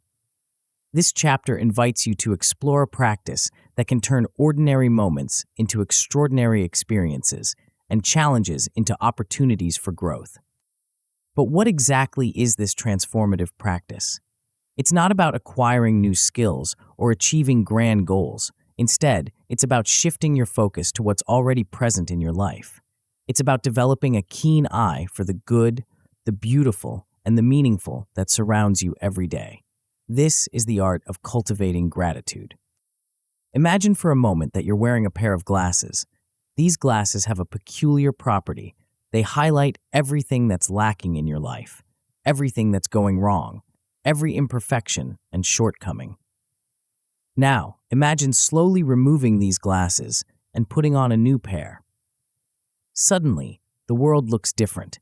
This chapter invites you to explore a practice that can turn ordinary moments into extraordinary experiences and challenges into opportunities for growth. But what exactly is this transformative practice? It's not about acquiring new skills or achieving grand goals. Instead, it's about shifting your focus to what's already present in your life. It's about developing a keen eye for the good, the beautiful, and the meaningful that surrounds you every day. This is the art of cultivating gratitude. Imagine for a moment that you're wearing a pair of glasses. These glasses have a peculiar property. They highlight everything that's lacking in your life, everything that's going wrong, every imperfection and shortcoming. Now, imagine slowly removing these glasses and putting on a new pair. Suddenly, the world looks different.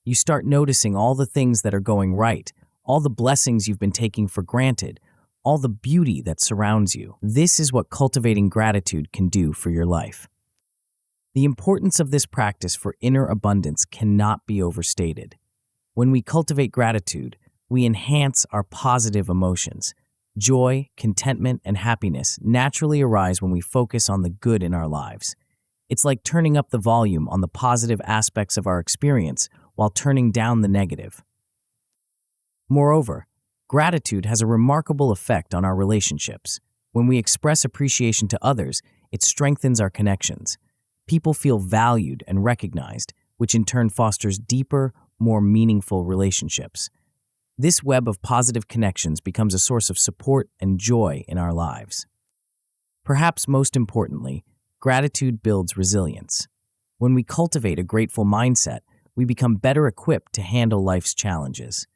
You start noticing all the things that are going right, all the blessings you've been taking for granted, all the beauty that surrounds you. This is what cultivating gratitude can do for your life. The importance of this practice for inner abundance cannot be overstated. When we cultivate gratitude, we enhance our positive emotions. Joy, contentment, and happiness naturally arise when we focus on the good in our lives. It's like turning up the volume on the positive aspects of our experience while turning down the negative. Moreover, gratitude has a remarkable effect on our relationships. When we express appreciation to others, it strengthens our connections. People feel valued and recognized, which in turn fosters deeper, more meaningful relationships. This web of positive connections becomes a source of support and joy in our lives. Perhaps most importantly, gratitude builds resilience. When we cultivate a grateful mindset, we become better equipped to handle life's challenges.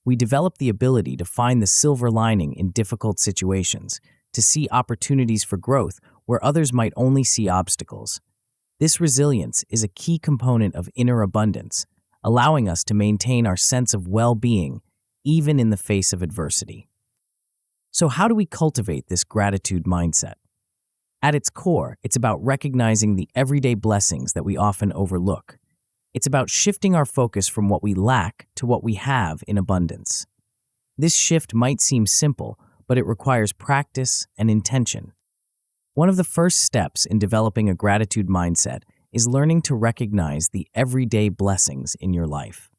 We develop the ability to find the silver lining in difficult situations, to see opportunities for growth where others might only see obstacles. This resilience is a key component of inner abundance, allowing us to maintain our sense of well-being even in the face of adversity. So how do we cultivate this gratitude mindset? At its core, it's about recognizing the everyday blessings that we often overlook. It's about shifting our focus from what we lack to what we have in abundance. This shift might seem simple, but it requires practice and intention. One of the first steps in developing a gratitude mindset is learning to recognize the everyday blessings in your life.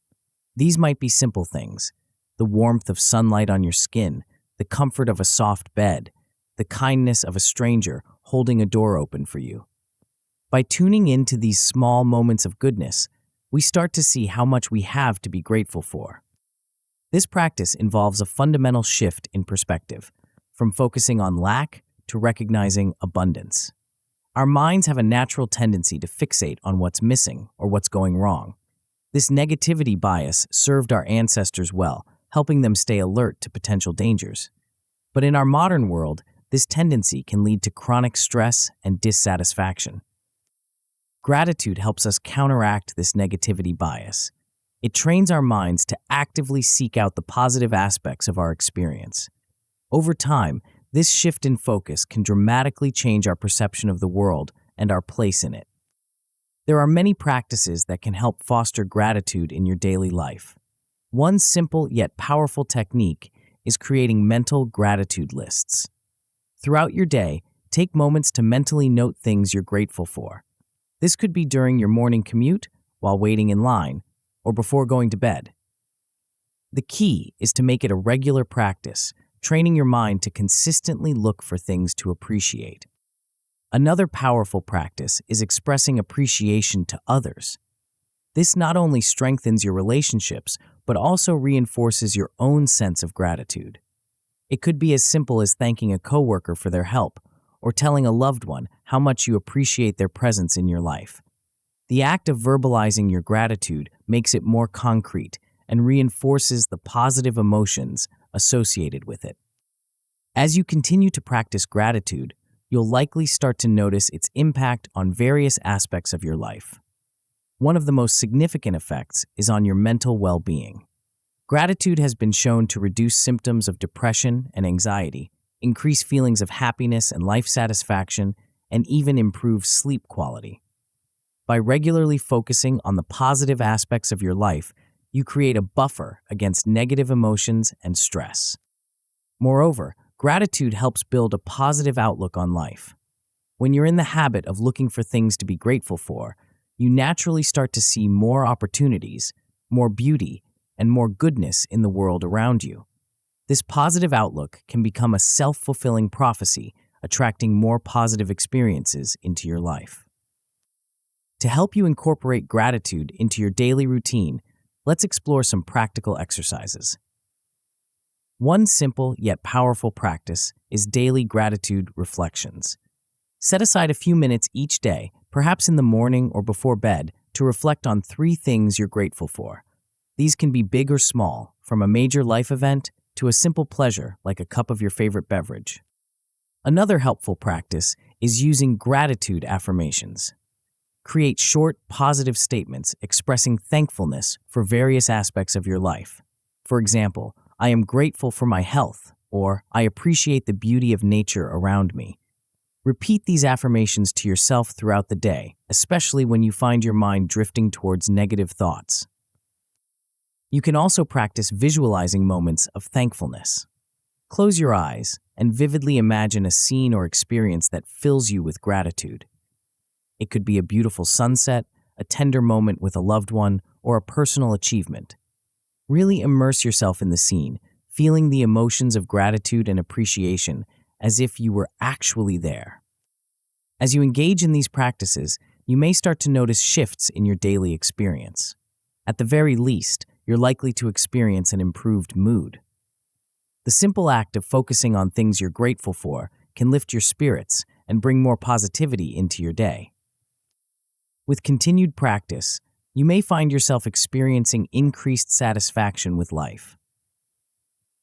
These might be simple things: the warmth of sunlight on your skin, the comfort of a soft bed, the kindness of a stranger holding a door open for you. By tuning into these small moments of goodness, we start to see how much we have to be grateful for. This practice involves a fundamental shift in perspective, from focusing on lack to recognizing abundance. Our minds have a natural tendency to fixate on what's missing or what's going wrong. This negativity bias served our ancestors well, helping them stay alert to potential dangers. But in our modern world, this tendency can lead to chronic stress and dissatisfaction. Gratitude helps us counteract this negativity bias. It trains our minds to actively seek out the positive aspects of our experience. Over time, this shift in focus can dramatically change our perception of the world and our place in it. There are many practices that can help foster gratitude in your daily life. One simple yet powerful technique is creating mental gratitude lists. Throughout your day, take moments to mentally note things you're grateful for. This could be during your morning commute, while waiting in line, or before going to bed. The key is to make it a regular practice, training your mind to consistently look for things to appreciate. Another powerful practice is expressing appreciation to others. This not only strengthens your relationships, but also reinforces your own sense of gratitude. It could be as simple as thanking a coworker for their help, or telling a loved one how much you appreciate their presence in your life. The act of verbalizing your gratitude makes it more concrete and reinforces the positive emotions associated with it. As you continue to practice gratitude, you'll likely start to notice its impact on various aspects of your life. One of the most significant effects is on your mental well-being. Gratitude has been shown to reduce symptoms of depression and anxiety, increase feelings of happiness and life satisfaction, and even improve sleep quality. By regularly focusing on the positive aspects of your life, you create a buffer against negative emotions and stress. Moreover, gratitude helps build a positive outlook on life. When you're in the habit of looking for things to be grateful for, you naturally start to see more opportunities, more beauty, and more goodness in the world around you. This positive outlook can become a self-fulfilling prophecy, attracting more positive experiences into your life. To help you incorporate gratitude into your daily routine, let's explore some practical exercises. One simple yet powerful practice is daily gratitude reflections. Set aside a few minutes each day, perhaps in the morning or before bed, to reflect on 3 things you're grateful for. These can be big or small, from a major life event to a simple pleasure like a cup of your favorite beverage. Another helpful practice is using gratitude affirmations. Create short, positive statements expressing thankfulness for various aspects of your life. For example, I am grateful for my health, or I appreciate the beauty of nature around me. Repeat these affirmations to yourself throughout the day, especially when you find your mind drifting towards negative thoughts. You can also practice visualizing moments of thankfulness. Close your eyes and vividly imagine a scene or experience that fills you with gratitude. It could be a beautiful sunset, a tender moment with a loved one, or a personal achievement. Really immerse yourself in the scene, feeling the emotions of gratitude and appreciation as if you were actually there. As you engage in these practices, you may start to notice shifts in your daily experience. At the very least, you're likely to experience an improved mood. The simple act of focusing on things you're grateful for can lift your spirits and bring more positivity into your day. With continued practice, you may find yourself experiencing increased satisfaction with life.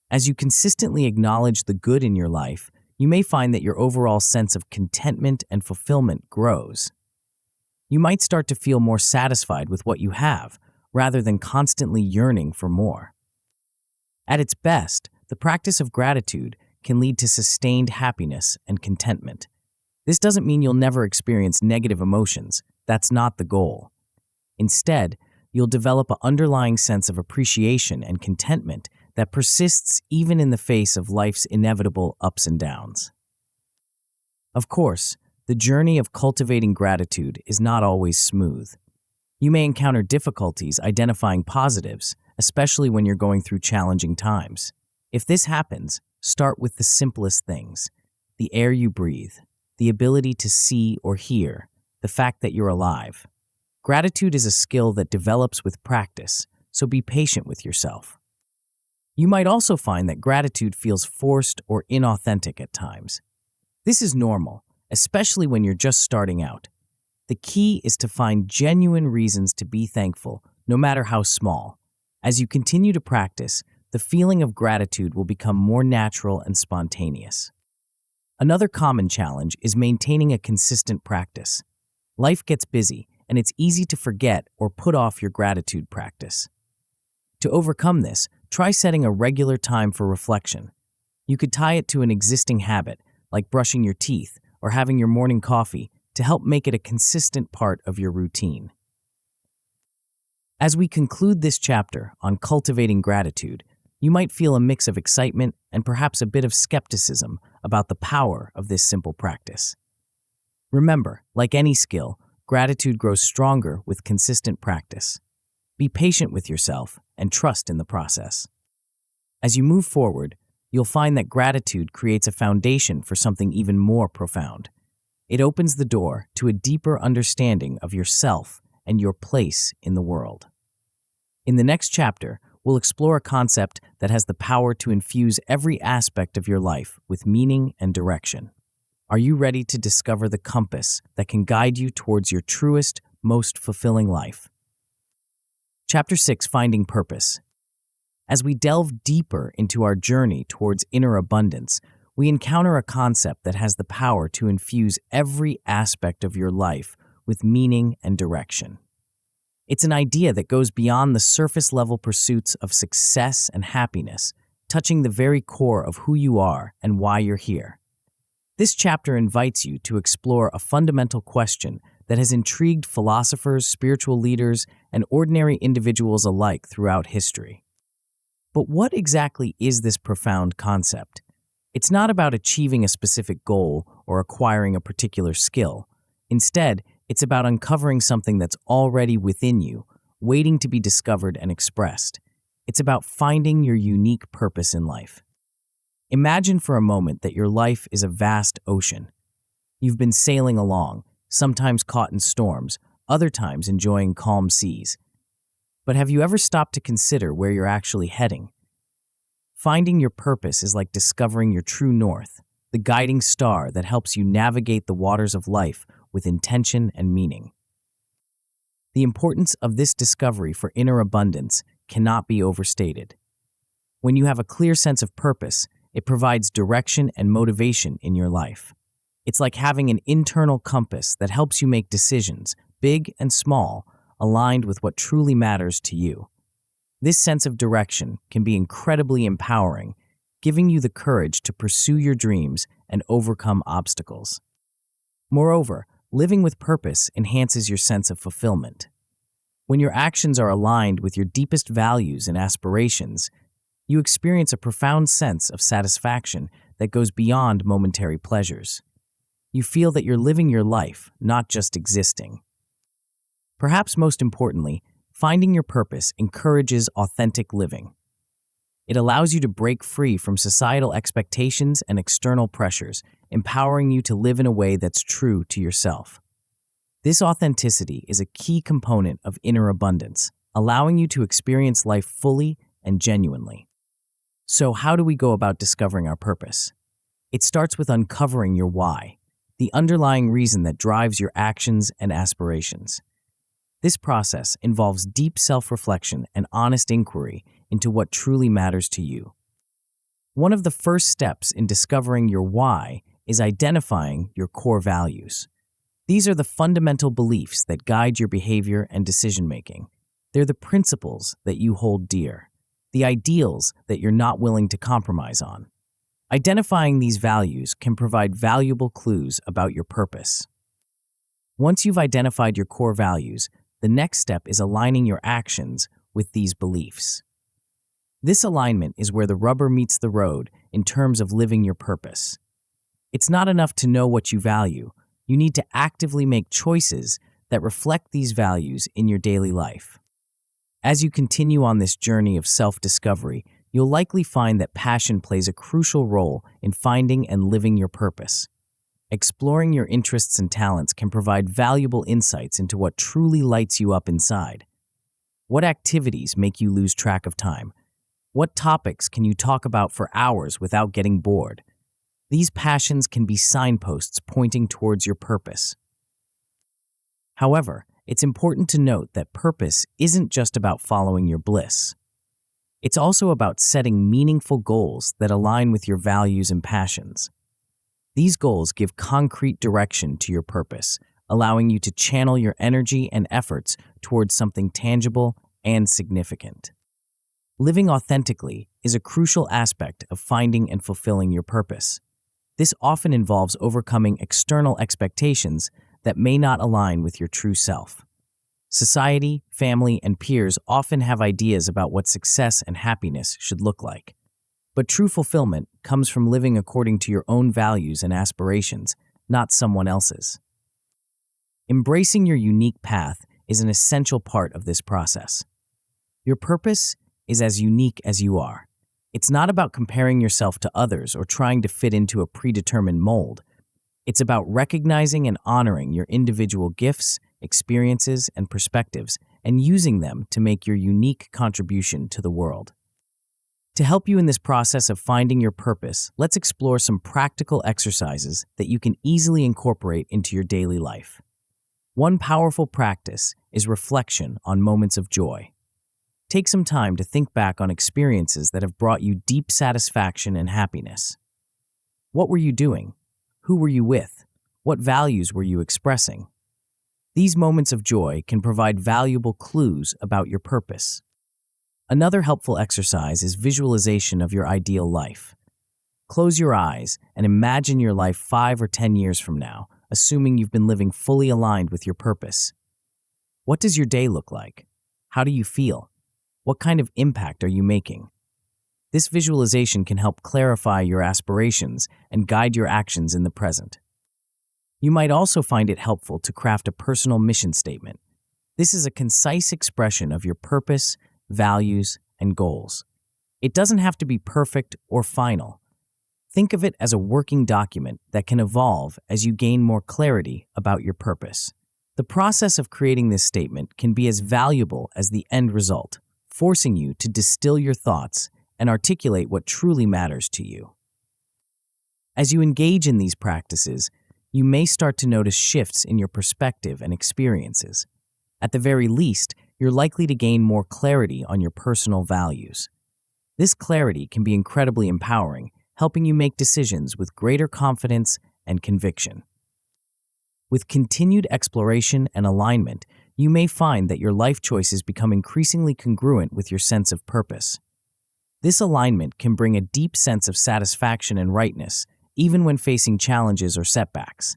As you consistently acknowledge the good in your life, you may find that your overall sense of contentment and fulfillment grows. You might start to feel more satisfied with what you have, rather than constantly yearning for more. At its best, the practice of gratitude can lead to sustained happiness and contentment. This doesn't mean you'll never experience negative emotions. That's not the goal. Instead, you'll develop an underlying sense of appreciation and contentment that persists even in the face of life's inevitable ups and downs. Of course, the journey of cultivating gratitude is not always smooth. You may encounter difficulties identifying positives, especially when you're going through challenging times. If this happens, start with the simplest things: the air you breathe, the ability to see or hear, the fact that you're alive. Gratitude is a skill that develops with practice, so be patient with yourself. You might also find that gratitude feels forced or inauthentic at times. This is normal, especially when you're just starting out. The key is to find genuine reasons to be thankful, no matter how small. As you continue to practice, the feeling of gratitude will become more natural and spontaneous. Another common challenge is maintaining a consistent practice. Life gets busy, and it's easy to forget or put off your gratitude practice. To overcome this, try setting a regular time for reflection. You could tie it to an existing habit, like brushing your teeth or having your morning coffee, to help make it a consistent part of your routine. As we conclude this chapter on cultivating gratitude, you might feel a mix of excitement and perhaps a bit of skepticism about the power of this simple practice. Remember, like any skill, gratitude grows stronger with consistent practice. Be patient with yourself and trust in the process. As you move forward, you'll find that gratitude creates a foundation for something even more profound. It opens the door to a deeper understanding of yourself and your place in the world. In the next chapter, we'll explore a concept that has the power to infuse every aspect of your life with meaning and direction. Are you ready to discover the compass that can guide you towards your truest, most fulfilling life? Chapter 6, Finding Purpose. As we delve deeper into our journey towards inner abundance, we encounter a concept that has the power to infuse every aspect of your life with meaning and direction. It's an idea that goes beyond the surface-level pursuits of success and happiness, touching the very core of who you are and why you're here. This chapter invites you to explore a fundamental question that has intrigued philosophers, spiritual leaders, and ordinary individuals alike throughout history. But what exactly is this profound concept? It's not about achieving a specific goal or acquiring a particular skill. Instead, it's about uncovering something that's already within you, waiting to be discovered and expressed. It's about finding your unique purpose in life. Imagine for a moment that your life is a vast ocean. You've been sailing along, sometimes caught in storms, other times enjoying calm seas. But have you ever stopped to consider where you're actually heading? Finding your purpose is like discovering your true north, the guiding star that helps you navigate the waters of life with intention and meaning. The importance of this discovery for inner abundance cannot be overstated. When you have a clear sense of purpose, it provides direction and motivation in your life. It's like having an internal compass that helps you make decisions, big and small, aligned with what truly matters to you. This sense of direction can be incredibly empowering, giving you the courage to pursue your dreams and overcome obstacles. Moreover, living with purpose enhances your sense of fulfillment. When your actions are aligned with your deepest values and aspirations, you experience a profound sense of satisfaction that goes beyond momentary pleasures. You feel that you're living your life, not just existing. Perhaps most importantly, finding your purpose encourages authentic living. It allows you to break free from societal expectations and external pressures, empowering you to live in a way that's true to yourself. This authenticity is a key component of inner abundance, allowing you to experience life fully and genuinely. So, how do we go about discovering our purpose? It starts with uncovering your why, the underlying reason that drives your actions and aspirations. This process involves deep self-reflection and honest inquiry into what truly matters to you. One of the first steps in discovering your why is identifying your core values. These are the fundamental beliefs that guide your behavior and decision-making. They're the principles that you hold dear, the ideals that you're not willing to compromise on. Identifying these values can provide valuable clues about your purpose. Once you've identified your core values, the next step is aligning your actions with these beliefs. This alignment is where the rubber meets the road in terms of living your purpose. It's not enough to know what you value. You need to actively make choices that reflect these values in your daily life. As you continue on this journey of self-discovery, you'll likely find that passion plays a crucial role in finding and living your purpose. Exploring your interests and talents can provide valuable insights into what truly lights you up inside. What activities make you lose track of time? What topics can you talk about for hours without getting bored? These passions can be signposts pointing towards your purpose. However, it's important to note that purpose isn't just about following your bliss. It's also about setting meaningful goals that align with your values and passions. These goals give concrete direction to your purpose, allowing you to channel your energy and efforts towards something tangible and significant. Living authentically is a crucial aspect of finding and fulfilling your purpose. This often involves overcoming external expectations that may not align with your true self. Society, family, and peers often have ideas about what success and happiness should look like. But true fulfillment comes from living according to your own values and aspirations, not someone else's. Embracing your unique path is an essential part of this process. Your purpose is as unique as you are. It's not about comparing yourself to others or trying to fit into a predetermined mold. It's about recognizing and honoring your individual gifts, experiences, and perspectives, and using them to make your unique contribution to the world. To help you in this process of finding your purpose, let's explore some practical exercises that you can easily incorporate into your daily life. One powerful practice is reflection on moments of joy. Take some time to think back on experiences that have brought you deep satisfaction and happiness. What were you doing? Who were you with? What values were you expressing? These moments of joy can provide valuable clues about your purpose. Another helpful exercise is visualization of your ideal life. Close your eyes and imagine your life 5 or 10 years from now, assuming you've been living fully aligned with your purpose. What does your day look like? How do you feel? What kind of impact are you making? This visualization can help clarify your aspirations and guide your actions in the present. You might also find it helpful to craft a personal mission statement. This is a concise expression of your purpose, values, and goals. It doesn't have to be perfect or final. Think of it as a working document that can evolve as you gain more clarity about your purpose. The process of creating this statement can be as valuable as the end result, forcing you to distill your thoughts and articulate what truly matters to you. As you engage in these practices, you may start to notice shifts in your perspective and experiences. At the very least, you're likely to gain more clarity on your personal values. This clarity can be incredibly empowering, helping you make decisions with greater confidence and conviction. With continued exploration and alignment, you may find that your life choices become increasingly congruent with your sense of purpose. This alignment can bring a deep sense of satisfaction and rightness, even when facing challenges or setbacks.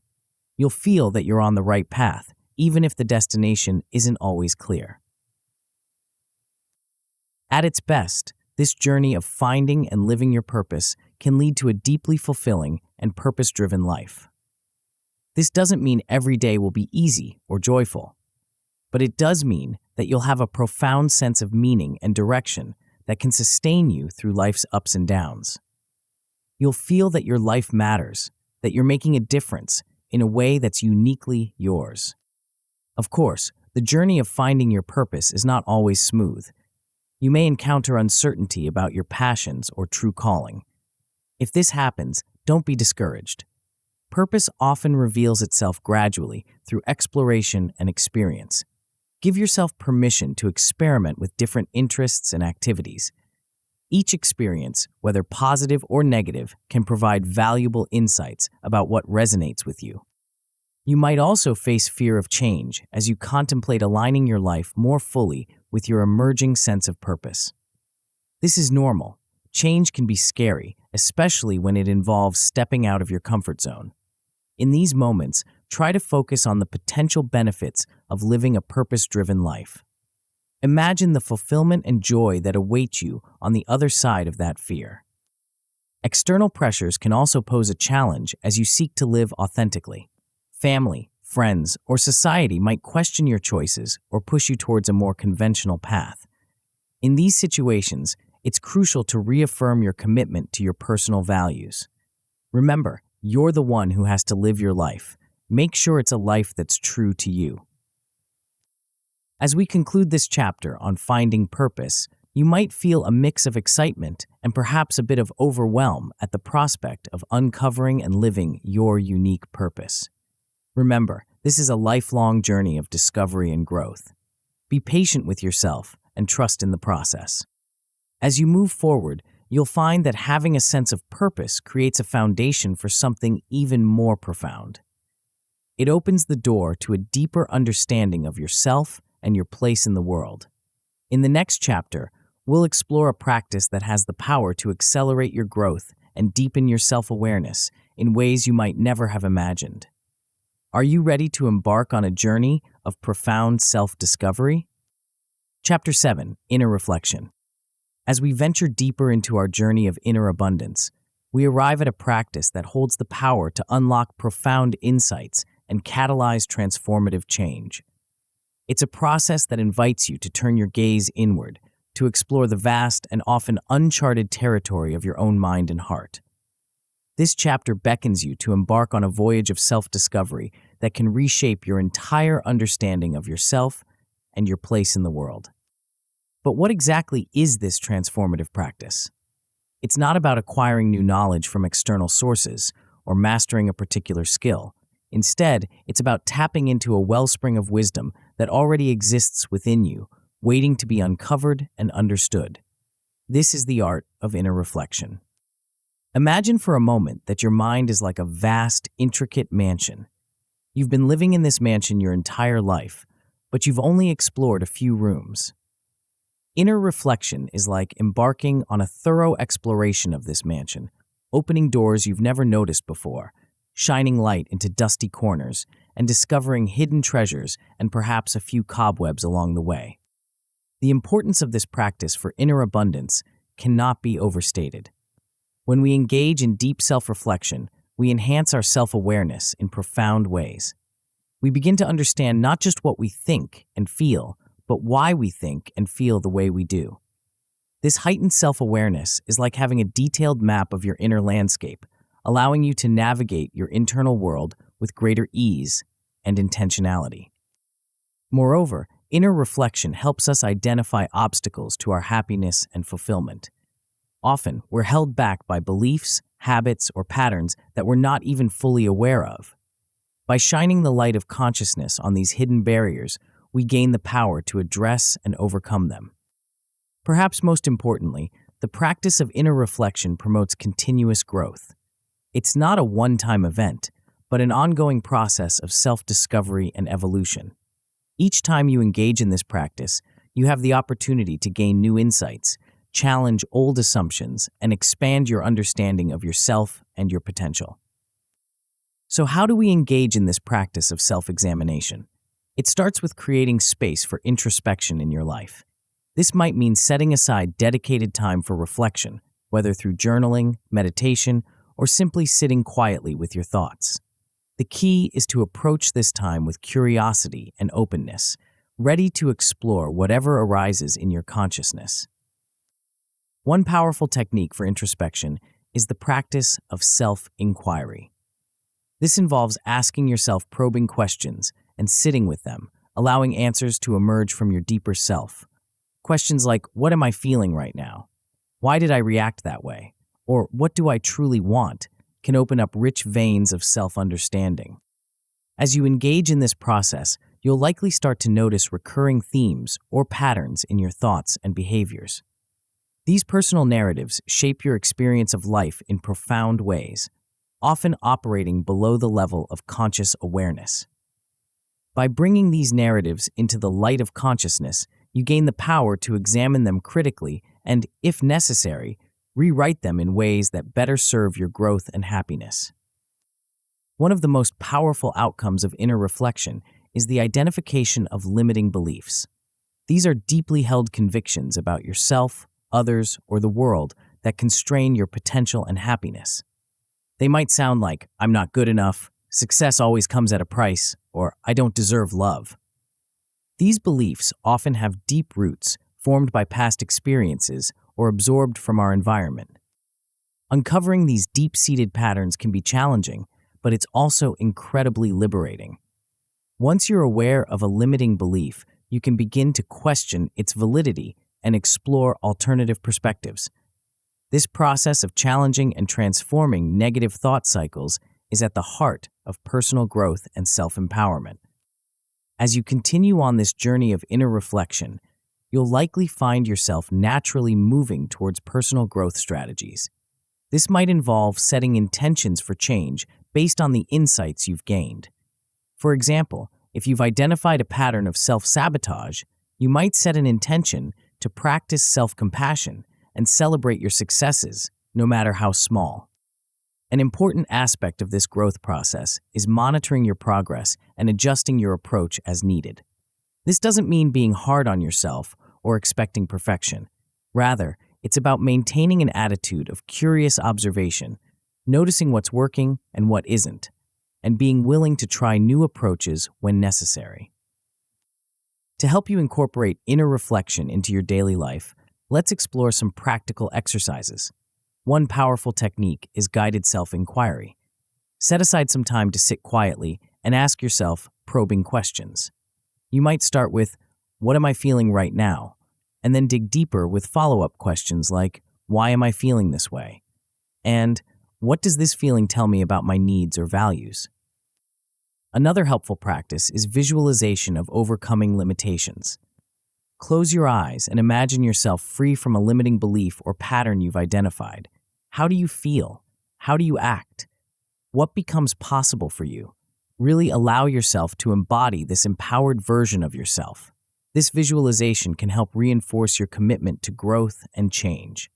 You'll feel that you're on the right path, even if the destination isn't always clear. At its best, this journey of finding and living your purpose can lead to a deeply fulfilling and purpose-driven life. This doesn't mean every day will be easy or joyful, but it does mean that you'll have a profound sense of meaning and direction that can sustain you through life's ups and downs. You'll feel that your life matters, that you're making a difference in a way that's uniquely yours. Of course, the journey of finding your purpose is not always smooth. You may encounter uncertainty about your passions or true calling. If this happens, don't be discouraged. Purpose often reveals itself gradually through exploration and experience. Give yourself permission to experiment with different interests and activities. Each experience, whether positive or negative, can provide valuable insights about what resonates with you. You might also face fear of change as you contemplate aligning your life more fully with your emerging sense of purpose. This is normal. Change can be scary, especially when it involves stepping out of your comfort zone. In these moments, try to focus on the potential benefits of living a purpose-driven life. Imagine the fulfillment and joy that await you on the other side of that fear. External pressures can also pose a challenge as you seek to live authentically. Family, friends, or society might question your choices or push you towards a more conventional path. In these situations, it's crucial to reaffirm your commitment to your personal values. Remember, you're the one who has to live your life. Make sure it's a life that's true to you. As we conclude this chapter on finding purpose, You might feel a mix of excitement and perhaps a bit of overwhelm at the prospect of uncovering and living your unique purpose. Remember, this is a lifelong journey of discovery and growth. Be patient with yourself and trust in the process. As you move forward, you'll find that having a sense of purpose creates a foundation for something even more profound. It opens the door to a deeper understanding of yourself and your place in the world. In the next chapter, we'll explore a practice that has the power to accelerate your growth and deepen your self-awareness in ways you might never have imagined. Are you ready to embark on a journey of profound self-discovery? Chapter 7, Inner Reflection. As we venture deeper into our journey of inner abundance, we arrive at a practice that holds the power to unlock profound insights and catalyze transformative change. It's a process that invites you to turn your gaze inward, to explore the vast and often uncharted territory of your own mind and heart. This chapter beckons you to embark on a voyage of self-discovery that can reshape your entire understanding of yourself and your place in the world. But what exactly is this transformative practice? It's not about acquiring new knowledge from external sources or mastering a particular skill. Instead, it's about tapping into a wellspring of wisdom that already exists within you, waiting to be uncovered and understood. This is the art of inner reflection. Imagine for a moment that your mind is like a vast, intricate mansion. You've been living in this mansion your entire life, but you've only explored a few rooms. Inner reflection is like embarking on a thorough exploration of this mansion, opening doors you've never noticed before, shining light into dusty corners, and discovering hidden treasures and perhaps a few cobwebs along the way. The importance of this practice for inner abundance cannot be overstated. When we engage in deep self-reflection, we enhance our self-awareness in profound ways. We begin to understand not just what we think and feel, but why we think and feel the way we do. This heightened self-awareness is like having a detailed map of your inner landscape, allowing you to navigate your internal world with greater ease and intentionality. Moreover, inner reflection helps us identify obstacles to our happiness and fulfillment. Often, we're held back by beliefs, habits, or patterns that we're not even fully aware of. By shining the light of consciousness on these hidden barriers, we gain the power to address and overcome them. Perhaps most importantly, the practice of inner reflection promotes continuous growth. It's not a one-time event, but an ongoing process of self-discovery and evolution. Each time you engage in this practice, you have the opportunity to gain new insights, challenge old assumptions, and expand your understanding of yourself and your potential. So how do we engage in this practice of self-examination? It starts with creating space for introspection in your life. This might mean setting aside dedicated time for reflection, whether through journaling, meditation, or simply sitting quietly with your thoughts. The key is to approach this time with curiosity and openness, ready to explore whatever arises in your consciousness. One powerful technique for introspection is the practice of self-inquiry. This involves asking yourself probing questions and sitting with them, allowing answers to emerge from your deeper self. Questions like, what am I feeling right now? Why did I react that way? Or what do I truly want? Can open up rich veins of self-understanding. As you engage in this process, you'll likely start to notice recurring themes or patterns in your thoughts and behaviors. These personal narratives shape your experience of life in profound ways, often operating below the level of conscious awareness. By bringing these narratives into the light of consciousness, you gain the power to examine them critically and, if necessary, rewrite them in ways that better serve your growth and happiness. One of the most powerful outcomes of inner reflection is the identification of limiting beliefs. These are deeply held convictions about yourself, others, or the world that constrain your potential and happiness. They might sound like, I'm not good enough, success always comes at a price, or I don't deserve love. These beliefs often have deep roots formed by past experiences or absorbed from our environment. Uncovering these deep-seated patterns can be challenging, but it's also incredibly liberating. Once you're aware of a limiting belief, you can begin to question its validity and explore alternative perspectives. This process of challenging and transforming negative thought cycles is at the heart of personal growth and self-empowerment. As you continue on this journey of inner reflection, you'll likely find yourself naturally moving towards personal growth strategies. This might involve setting intentions for change based on the insights you've gained. For example, if you've identified a pattern of self-sabotage, you might set an intention to practice self-compassion and celebrate your successes, no matter how small. An important aspect of this growth process is monitoring your progress and adjusting your approach as needed. This doesn't mean being hard on yourself or expecting perfection. Rather, it's about maintaining an attitude of curious observation, noticing what's working and what isn't, and being willing to try new approaches when necessary. To help you incorporate inner reflection into your daily life, let's explore some practical exercises. One powerful technique is guided self-inquiry. Set aside some time to sit quietly and ask yourself probing questions. You might start with, "What am I feeling right now?" and then dig deeper with follow-up questions like, "Why am I feeling this way?" and "What does this feeling tell me about my needs or values?" Another helpful practice is visualization of overcoming limitations. Close your eyes and imagine yourself free from a limiting belief or pattern you've identified. How do you feel? How do you act? What becomes possible for you? Really allow yourself to embody this empowered version of yourself. This visualization can help reinforce your commitment to growth and change.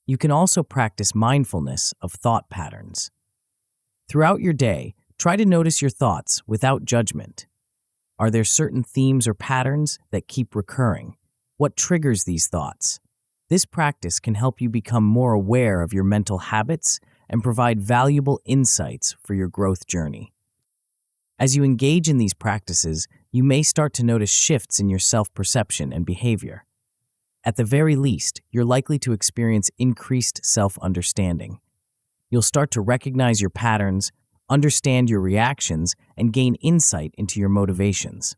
You can also practice mindfulness of thought patterns. Throughout your day, try to notice your thoughts without judgment. Are there certain themes or patterns that keep recurring? What triggers these thoughts? This practice can help you become more aware of your mental habits and provide valuable insights for your growth journey. As you engage in these practices, you may start to notice shifts in your self-perception and behavior. At the very least, you're likely to experience increased self-understanding. You'll start to recognize your patterns, understand your reactions, and gain insight into your motivations.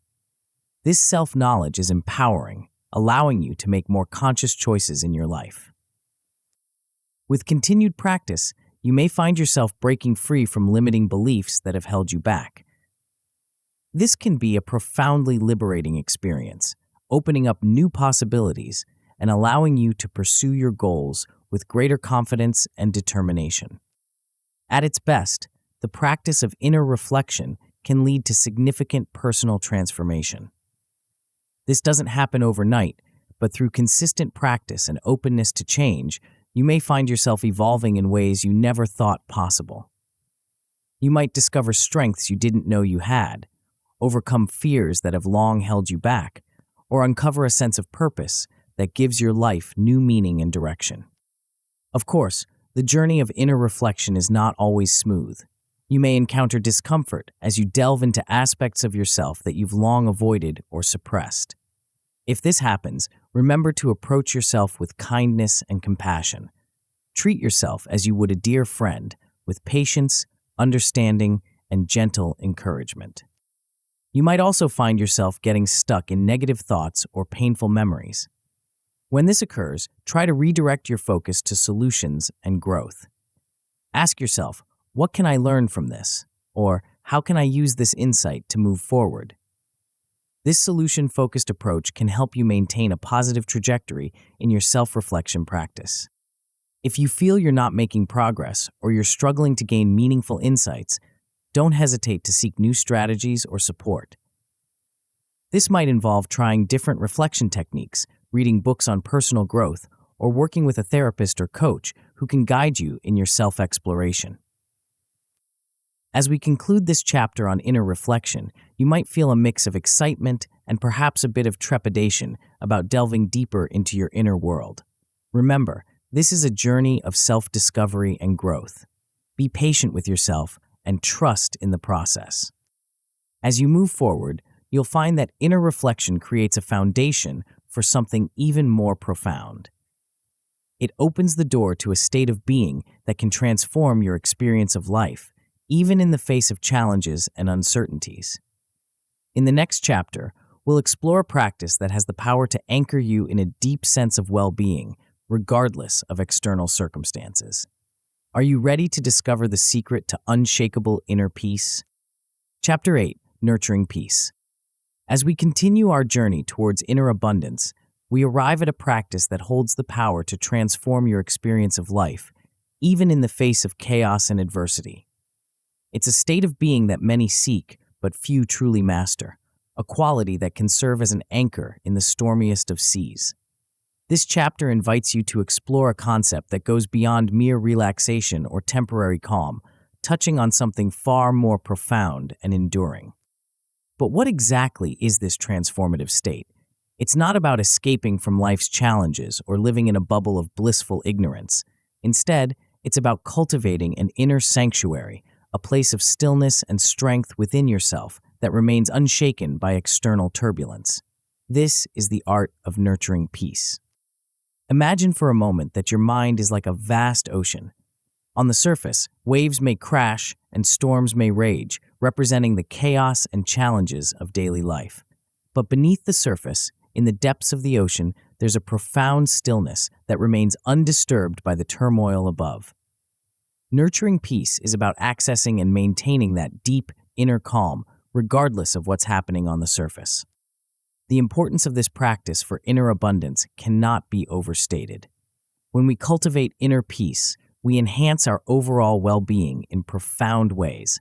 This self-knowledge is empowering, allowing you to make more conscious choices in your life. With continued practice, you may find yourself breaking free from limiting beliefs that have held you back. This can be a profoundly liberating experience, opening up new possibilities and allowing you to pursue your goals with greater confidence and determination. At its best, the practice of inner reflection can lead to significant personal transformation. This doesn't happen overnight, but through consistent practice and openness to change, you may find yourself evolving in ways you never thought possible. You might discover strengths you didn't know you had, overcome fears that have long held you back, or uncover a sense of purpose that gives your life new meaning and direction. Of course, the journey of inner reflection is not always smooth. You may encounter discomfort as you delve into aspects of yourself that you've long avoided or suppressed. If this happens, remember to approach yourself with kindness and compassion. Treat yourself as you would a dear friend, with patience, understanding, and gentle encouragement. You might also find yourself getting stuck in negative thoughts or painful memories. When this occurs, try to redirect your focus to solutions and growth. Ask yourself, what can I learn from this? Or how can I use this insight to move forward? This solution-focused approach can help you maintain a positive trajectory in your self-reflection practice. If you feel you're not making progress or you're struggling to gain meaningful insights, don't hesitate to seek new strategies or support. This might involve trying different reflection techniques, reading books on personal growth, or working with a therapist or coach who can guide you in your self-exploration. As we conclude this chapter on inner reflection, you might feel a mix of excitement and perhaps a bit of trepidation about delving deeper into your inner world. Remember, this is a journey of self-discovery and growth. Be patient with yourself and trust in the process. As you move forward, you'll find that inner reflection creates a foundation for something even more profound. It opens the door to a state of being that can transform your experience of life, even in the face of challenges and uncertainties. In the next chapter, we'll explore a practice that has the power to anchor you in a deep sense of well-being, regardless of external circumstances. Are you ready to discover the secret to unshakable inner peace? Chapter 8: Nurturing Peace. As we continue our journey towards inner abundance, we arrive at a practice that holds the power to transform your experience of life, even in the face of chaos and adversity. It's a state of being that many seek, but few truly master, a quality that can serve as an anchor in the stormiest of seas. This chapter invites you to explore a concept that goes beyond mere relaxation or temporary calm, touching on something far more profound and enduring. But what exactly is this transformative state? It's not about escaping from life's challenges or living in a bubble of blissful ignorance. Instead, it's about cultivating an inner sanctuary, a place of stillness and strength within yourself that remains unshaken by external turbulence. This is the art of nurturing peace. Imagine for a moment that your mind is like a vast ocean. On the surface, waves may crash and storms may rage, representing the chaos and challenges of daily life. But beneath the surface, in the depths of the ocean, there's a profound stillness that remains undisturbed by the turmoil above. Nurturing peace is about accessing and maintaining that deep inner calm, regardless of what's happening on the surface. The importance of this practice for inner abundance cannot be overstated. When we cultivate inner peace, we enhance our overall well-being in profound ways.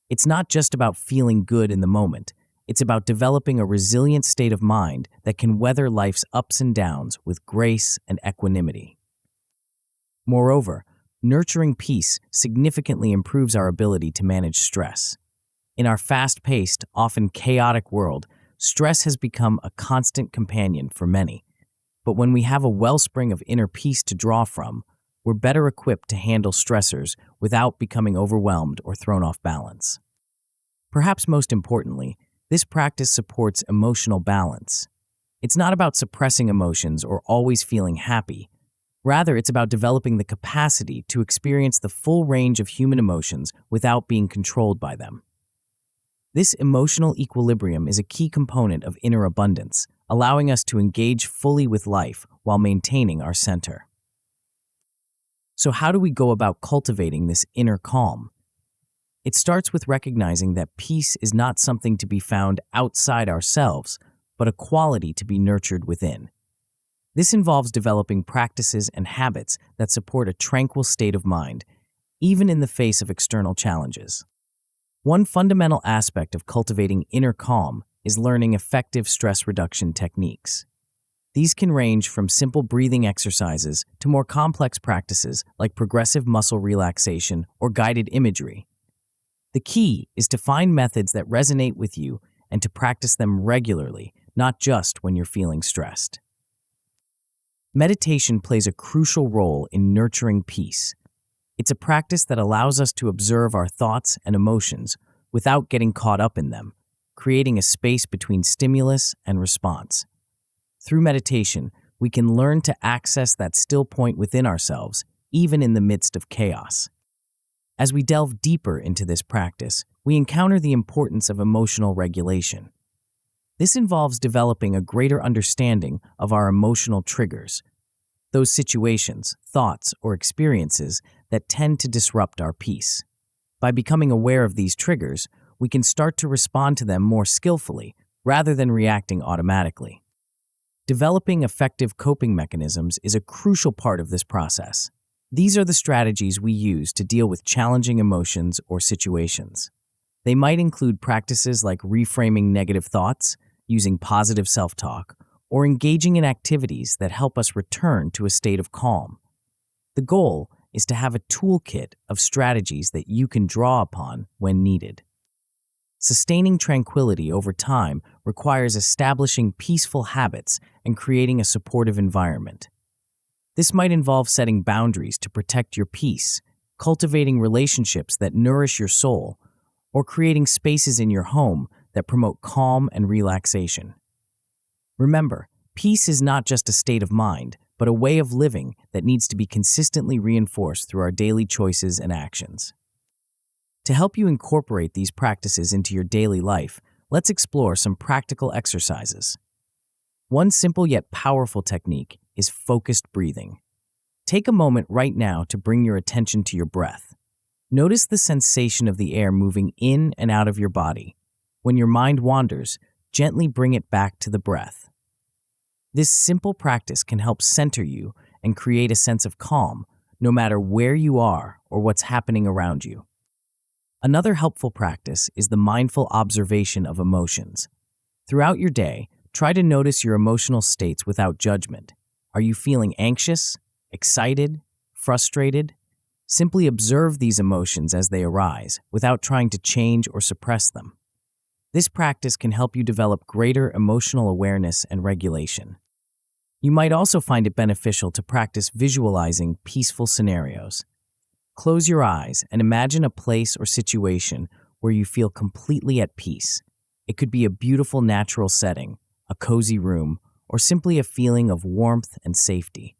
It's not just about feeling good in the moment. It's about developing a resilient state of mind that can weather life's ups and downs with grace and equanimity. Moreover, nurturing peace significantly improves our ability to manage stress. In our fast-paced, often chaotic world, stress has become a constant companion for many. But when we have a wellspring of inner peace to draw from, we're better equipped to handle stressors without becoming overwhelmed or thrown off balance. Perhaps most importantly, this practice supports emotional balance. It's not about suppressing emotions or always feeling happy. Rather, it's about developing the capacity to experience the full range of human emotions without being controlled by them. This emotional equilibrium is a key component of inner abundance, allowing us to engage fully with life while maintaining our center. So how do we go about cultivating this inner calm? It starts with recognizing that peace is not something to be found outside ourselves, but a quality to be nurtured within. This involves developing practices and habits that support a tranquil state of mind, even in the face of external challenges. One fundamental aspect of cultivating inner calm is learning effective stress reduction techniques. These can range from simple breathing exercises to more complex practices like progressive muscle relaxation or guided imagery. The key is to find methods that resonate with you and to practice them regularly, not just when you're feeling stressed. Meditation plays a crucial role in nurturing peace. It's a practice that allows us to observe our thoughts and emotions without getting caught up in them, creating a space between stimulus and response. Through meditation, we can learn to access that still point within ourselves, even in the midst of chaos. As we delve deeper into this practice, we encounter the importance of emotional regulation. This involves developing a greater understanding of our emotional triggers, those situations, thoughts, or experiences that tend to disrupt our peace. By becoming aware of these triggers, we can start to respond to them more skillfully rather than reacting automatically. Developing effective coping mechanisms is a crucial part of this process. These are the strategies we use to deal with challenging emotions or situations. They might include practices like reframing negative thoughts, using positive self-talk, or engaging in activities that help us return to a state of calm. The goal is to have a toolkit of strategies that you can draw upon when needed. Sustaining tranquility over time requires establishing peaceful habits and creating a supportive environment. This might involve setting boundaries to protect your peace, cultivating relationships that nourish your soul, or creating spaces in your home that promote calm and relaxation. Remember, peace is not just a state of mind, but a way of living that needs to be consistently reinforced through our daily choices and actions. To help you incorporate these practices into your daily life, let's explore some practical exercises. One simple yet powerful technique is focused breathing. Take a moment right now to bring your attention to your breath. Notice the sensation of the air moving in and out of your body. When your mind wanders, gently bring it back to the breath. This simple practice can help center you and create a sense of calm, no matter where you are or what's happening around you. Another helpful practice is the mindful observation of emotions. Throughout your day, try to notice your emotional states without judgment. Are you feeling anxious, excited, frustrated? Simply observe these emotions as they arise, without trying to change or suppress them. This practice can help you develop greater emotional awareness and regulation. You might also find it beneficial to practice visualizing peaceful scenarios. Close your eyes and imagine a place or situation where you feel completely at peace. It could be a beautiful natural setting, a cozy room, or simply a feeling of warmth and safety.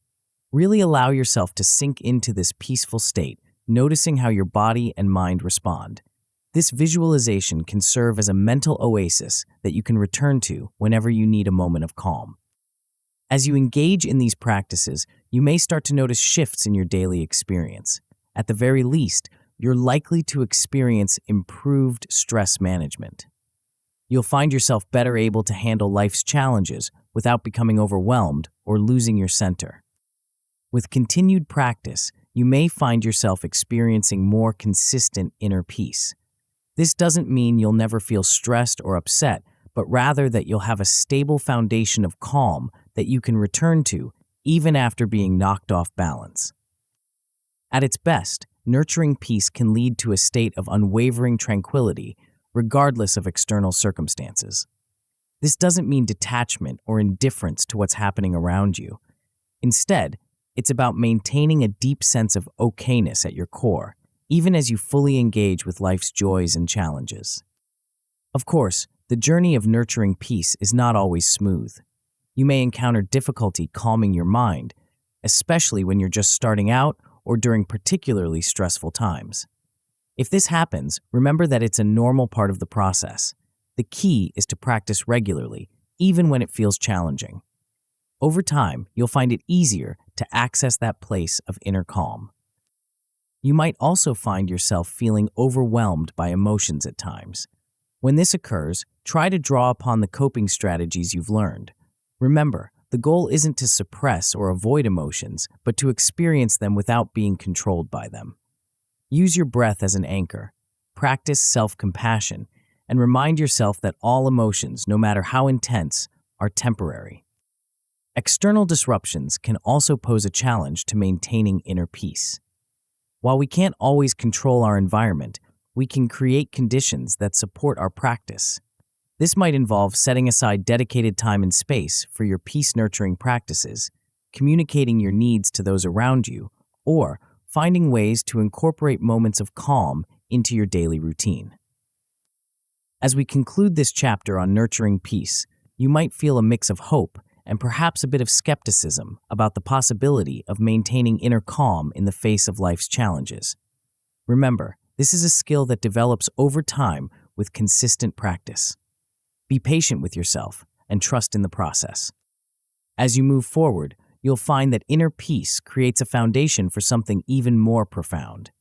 Really allow yourself to sink into this peaceful state, noticing how your body and mind respond. This visualization can serve as a mental oasis that you can return to whenever you need a moment of calm. As you engage in these practices, you may start to notice shifts in your daily experience. At the very least, you're likely to experience improved stress management. You'll find yourself better able to handle life's challenges without becoming overwhelmed or losing your center. With continued practice, you may find yourself experiencing more consistent inner peace. This doesn't mean you'll never feel stressed or upset, but rather that you'll have a stable foundation of calm that you can return to even after being knocked off balance. At its best, nurturing peace can lead to a state of unwavering tranquility, regardless of external circumstances. This doesn't mean detachment or indifference to what's happening around you. Instead, it's about maintaining a deep sense of okayness at your core, even as you fully engage with life's joys and challenges. Of course, the journey of nurturing peace is not always smooth. You may encounter difficulty calming your mind, especially when you're just starting out or during particularly stressful times. If this happens, remember that it's a normal part of the process. The key is to practice regularly, even when it feels challenging. Over time, you'll find it easier to access that place of inner calm. You might also find yourself feeling overwhelmed by emotions at times. When this occurs, try to draw upon the coping strategies you've learned. Remember, the goal isn't to suppress or avoid emotions, but to experience them without being controlled by them. Use your breath as an anchor. Practice self-compassion, and remind yourself that all emotions, no matter how intense, are temporary. External disruptions can also pose a challenge to maintaining inner peace. While we can't always control our environment, we can create conditions that support our practice. This might involve setting aside dedicated time and space for your peace-nurturing practices, communicating your needs to those around you, or finding ways to incorporate moments of calm into your daily routine. As we conclude this chapter on nurturing peace, you might feel a mix of hope and perhaps a bit of skepticism about the possibility of maintaining inner calm in the face of life's challenges. Remember, this is a skill that develops over time with consistent practice. Be patient with yourself and trust in the process. As you move forward, you'll find that inner peace creates a foundation for something even more profound.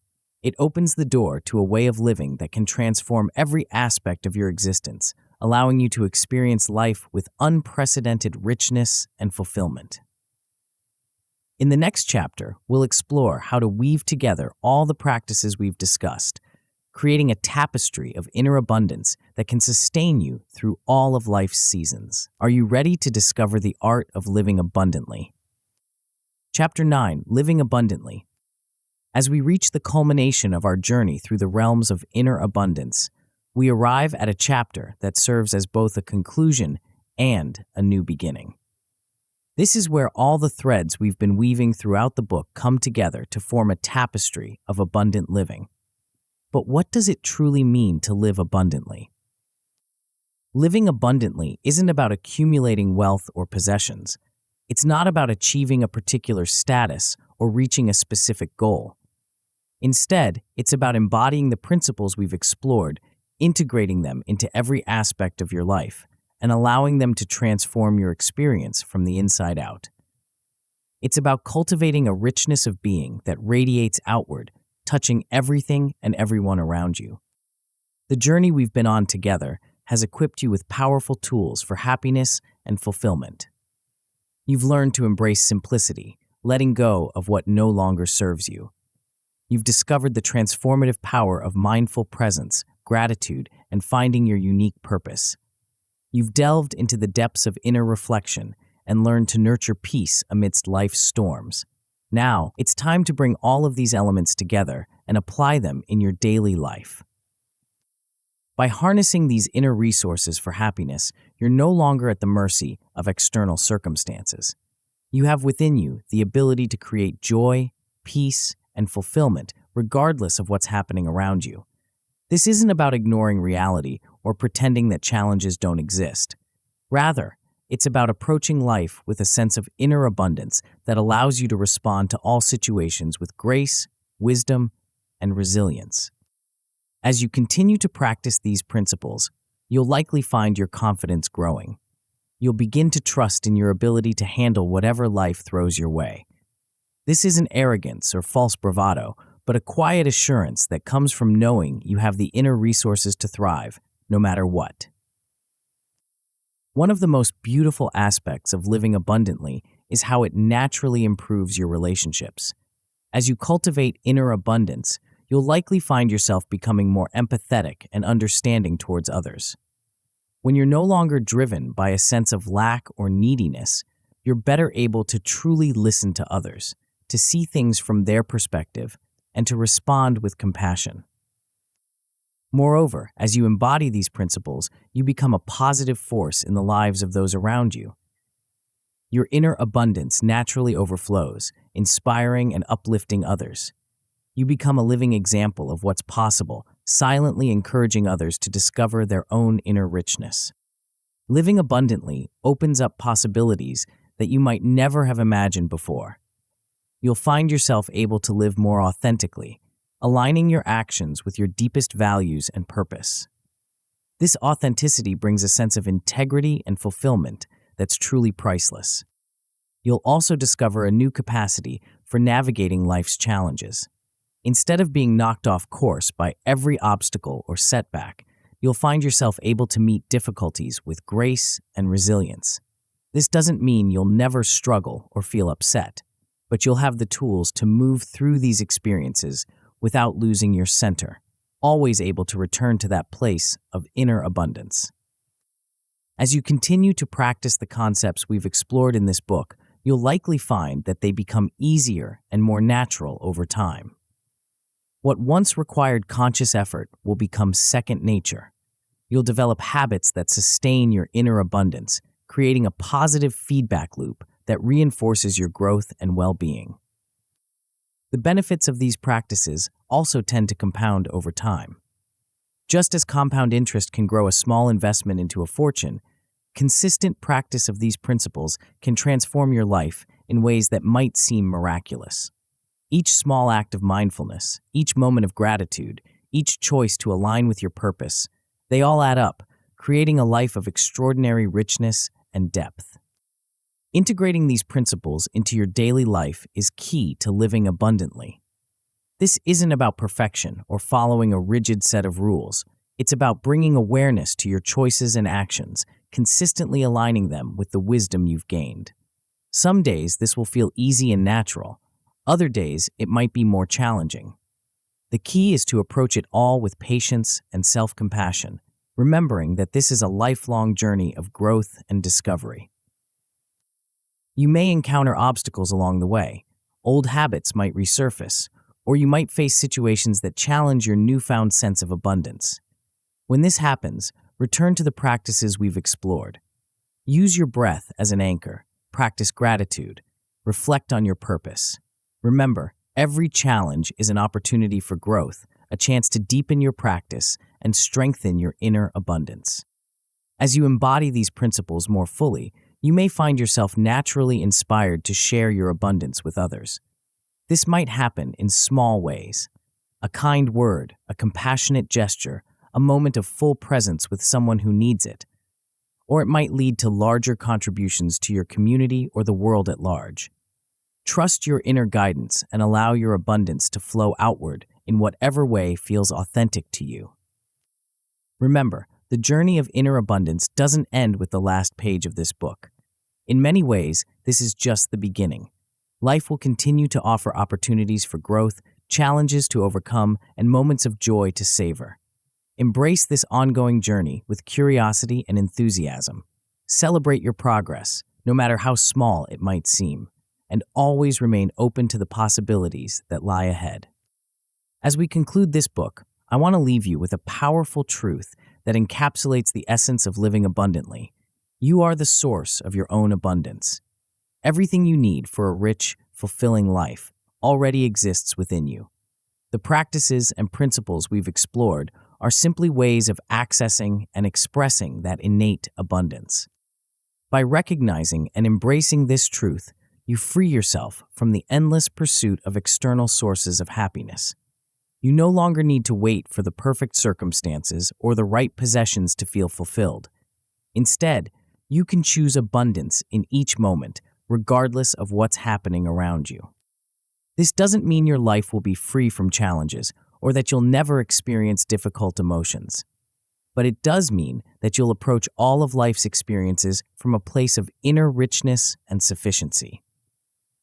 It opens the door to a way of living that can transform every aspect of your existence, allowing you to experience life with unprecedented richness and fulfillment. In the next chapter, we'll explore how to weave together all the practices we've discussed, creating a tapestry of inner abundance that can sustain you through all of life's seasons. Are you ready to discover the art of living abundantly? Chapter 9, Living Abundantly. As we reach the culmination of our journey through the realms of inner abundance, we arrive at a chapter that serves as both a conclusion and a new beginning. This is where all the threads we've been weaving throughout the book come together to form a tapestry of abundant living. But what does it truly mean to live abundantly? Living abundantly isn't about accumulating wealth or possessions. It's not about achieving a particular status or reaching a specific goal. Instead, it's about embodying the principles we've explored integrating them into every aspect of your life and allowing them to transform your experience from the inside out. It's about cultivating a richness of being that radiates outward, touching everything and everyone around you. The journey we've been on together has equipped you with powerful tools for happiness and fulfillment. You've learned to embrace simplicity, letting go of what no longer serves you. You've discovered the transformative power of mindful presence, gratitude, and finding your unique purpose. You've delved into the depths of inner reflection and learned to nurture peace amidst life's storms. Now, it's time to bring all of these elements together and apply them in your daily life. By harnessing these inner resources for happiness, you're no longer at the mercy of external circumstances. You have within you the ability to create joy, peace, and fulfillment regardless of what's happening around you. This isn't about ignoring reality or pretending that challenges don't exist. Rather, it's about approaching life with a sense of inner abundance that allows you to respond to all situations with grace, wisdom, and resilience. As you continue to practice these principles, you'll likely find your confidence growing. You'll begin to trust in your ability to handle whatever life throws your way. This isn't arrogance or false bravado, but a quiet assurance that comes from knowing you have the inner resources to thrive, no matter what. One of the most beautiful aspects of living abundantly is how it naturally improves your relationships. As you cultivate inner abundance, you'll likely find yourself becoming more empathetic and understanding towards others. When you're no longer driven by a sense of lack or neediness, you're better able to truly listen to others, to see things from their perspective, and to respond with compassion. Moreover, as you embody these principles, you become a positive force in the lives of those around you. Your inner abundance naturally overflows, inspiring and uplifting others. You become a living example of what's possible, silently encouraging others to discover their own inner richness. Living abundantly opens up possibilities that you might never have imagined before. You'll find yourself able to live more authentically, aligning your actions with your deepest values and purpose. This authenticity brings a sense of integrity and fulfillment that's truly priceless. You'll also discover a new capacity for navigating life's challenges. Instead of being knocked off course by every obstacle or setback, you'll find yourself able to meet difficulties with grace and resilience. This doesn't mean you'll never struggle or feel upset, but you'll have the tools to move through these experiences without losing your center, always able to return to that place of inner abundance. As you continue to practice the concepts we've explored in this book, you'll likely find that they become easier and more natural over time. What once required conscious effort will become second nature. You'll develop habits that sustain your inner abundance, creating a positive feedback loop that reinforces your growth and well-being. The benefits of these practices also tend to compound over time. Just as compound interest can grow a small investment into a fortune, consistent practice of these principles can transform your life in ways that might seem miraculous. Each small act of mindfulness, each moment of gratitude, each choice to align with your purpose, they all add up, creating a life of extraordinary richness and depth. Integrating these principles into your daily life is key to living abundantly. This isn't about perfection or following a rigid set of rules. It's about bringing awareness to your choices and actions, consistently aligning them with the wisdom you've gained. Some days this will feel easy and natural. Other days it might be more challenging. The key is to approach it all with patience and self-compassion, remembering that this is a lifelong journey of growth and discovery. You may encounter obstacles along the way. Old habits might resurface, or you might face situations that challenge your newfound sense of abundance. When this happens, return to the practices we've explored. Use your breath as an anchor, practice gratitude, reflect on your purpose. Remember, every challenge is an opportunity for growth, a chance to deepen your practice and strengthen your inner abundance. As you embody these principles more fully, you may find yourself naturally inspired to share your abundance with others. This might happen in small ways. A kind word, a compassionate gesture, a moment of full presence with someone who needs it. Or it might lead to larger contributions to your community or the world at large. Trust your inner guidance and allow your abundance to flow outward in whatever way feels authentic to you. Remember, the journey of inner abundance doesn't end with the last page of this book. In many ways, this is just the beginning. Life will continue to offer opportunities for growth, challenges to overcome, and moments of joy to savor. Embrace this ongoing journey with curiosity and enthusiasm. Celebrate your progress, no matter how small it might seem, and always remain open to the possibilities that lie ahead. As we conclude this book, I want to leave you with a powerful truth that encapsulates the essence of living abundantly. You are the source of your own abundance. Everything you need for a rich, fulfilling life already exists within you. The practices and principles we've explored are simply ways of accessing and expressing that innate abundance. By recognizing and embracing this truth, you free yourself from the endless pursuit of external sources of happiness. You no longer need to wait for the perfect circumstances or the right possessions to feel fulfilled. Instead, you can choose abundance in each moment, regardless of what's happening around you. This doesn't mean your life will be free from challenges or that you'll never experience difficult emotions. But it does mean that you'll approach all of life's experiences from a place of inner richness and sufficiency.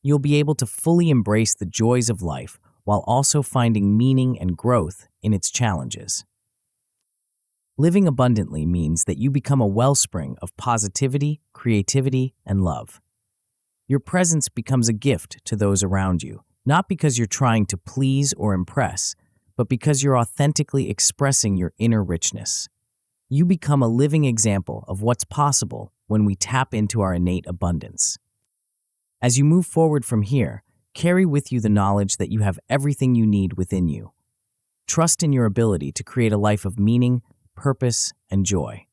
You'll be able to fully embrace the joys of life while also finding meaning and growth in its challenges. Living abundantly means that you become a wellspring of positivity, creativity, and love. Your presence becomes a gift to those around you, not because you're trying to please or impress, but because you're authentically expressing your inner richness. You become a living example of what's possible when we tap into our innate abundance. As you move forward from here, carry with you the knowledge that you have everything you need within you. Trust in your ability to create a life of meaning, purpose, and joy.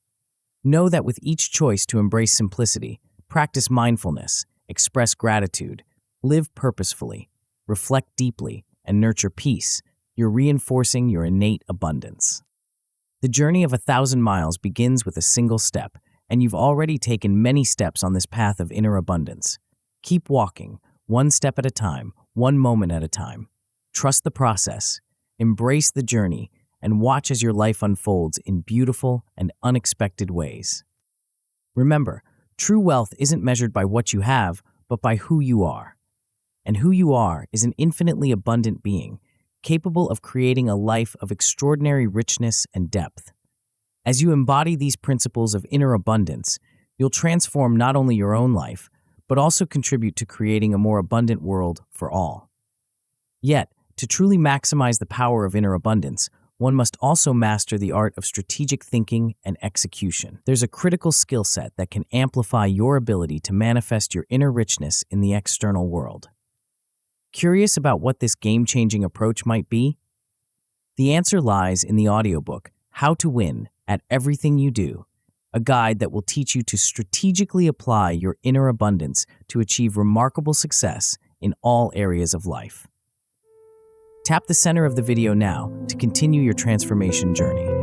Know that with each choice to embrace simplicity, practice mindfulness, express gratitude, live purposefully, reflect deeply, and nurture peace, you're reinforcing your innate abundance. The journey of 1,000 miles begins with a single step, and you've already taken many steps on this path of inner abundance. Keep walking, one step at a time, one moment at a time. Trust the process, embrace the journey, and watch as your life unfolds in beautiful and unexpected ways. Remember, true wealth isn't measured by what you have, but by who you are. And who you are is an infinitely abundant being, capable of creating a life of extraordinary richness and depth. As you embody these principles of inner abundance, you'll transform not only your own life, but also contribute to creating a more abundant world for all. Yet, to truly maximize the power of inner abundance, one must also master the art of strategic thinking and execution. There's a critical skill set that can amplify your ability to manifest your inner richness in the external world. Curious about what this game-changing approach might be? The answer lies in the audiobook, How to Win at Everything You Do, a guide that will teach you to strategically apply your inner abundance to achieve remarkable success in all areas of life. Tap the center of the video now to continue your transformation journey.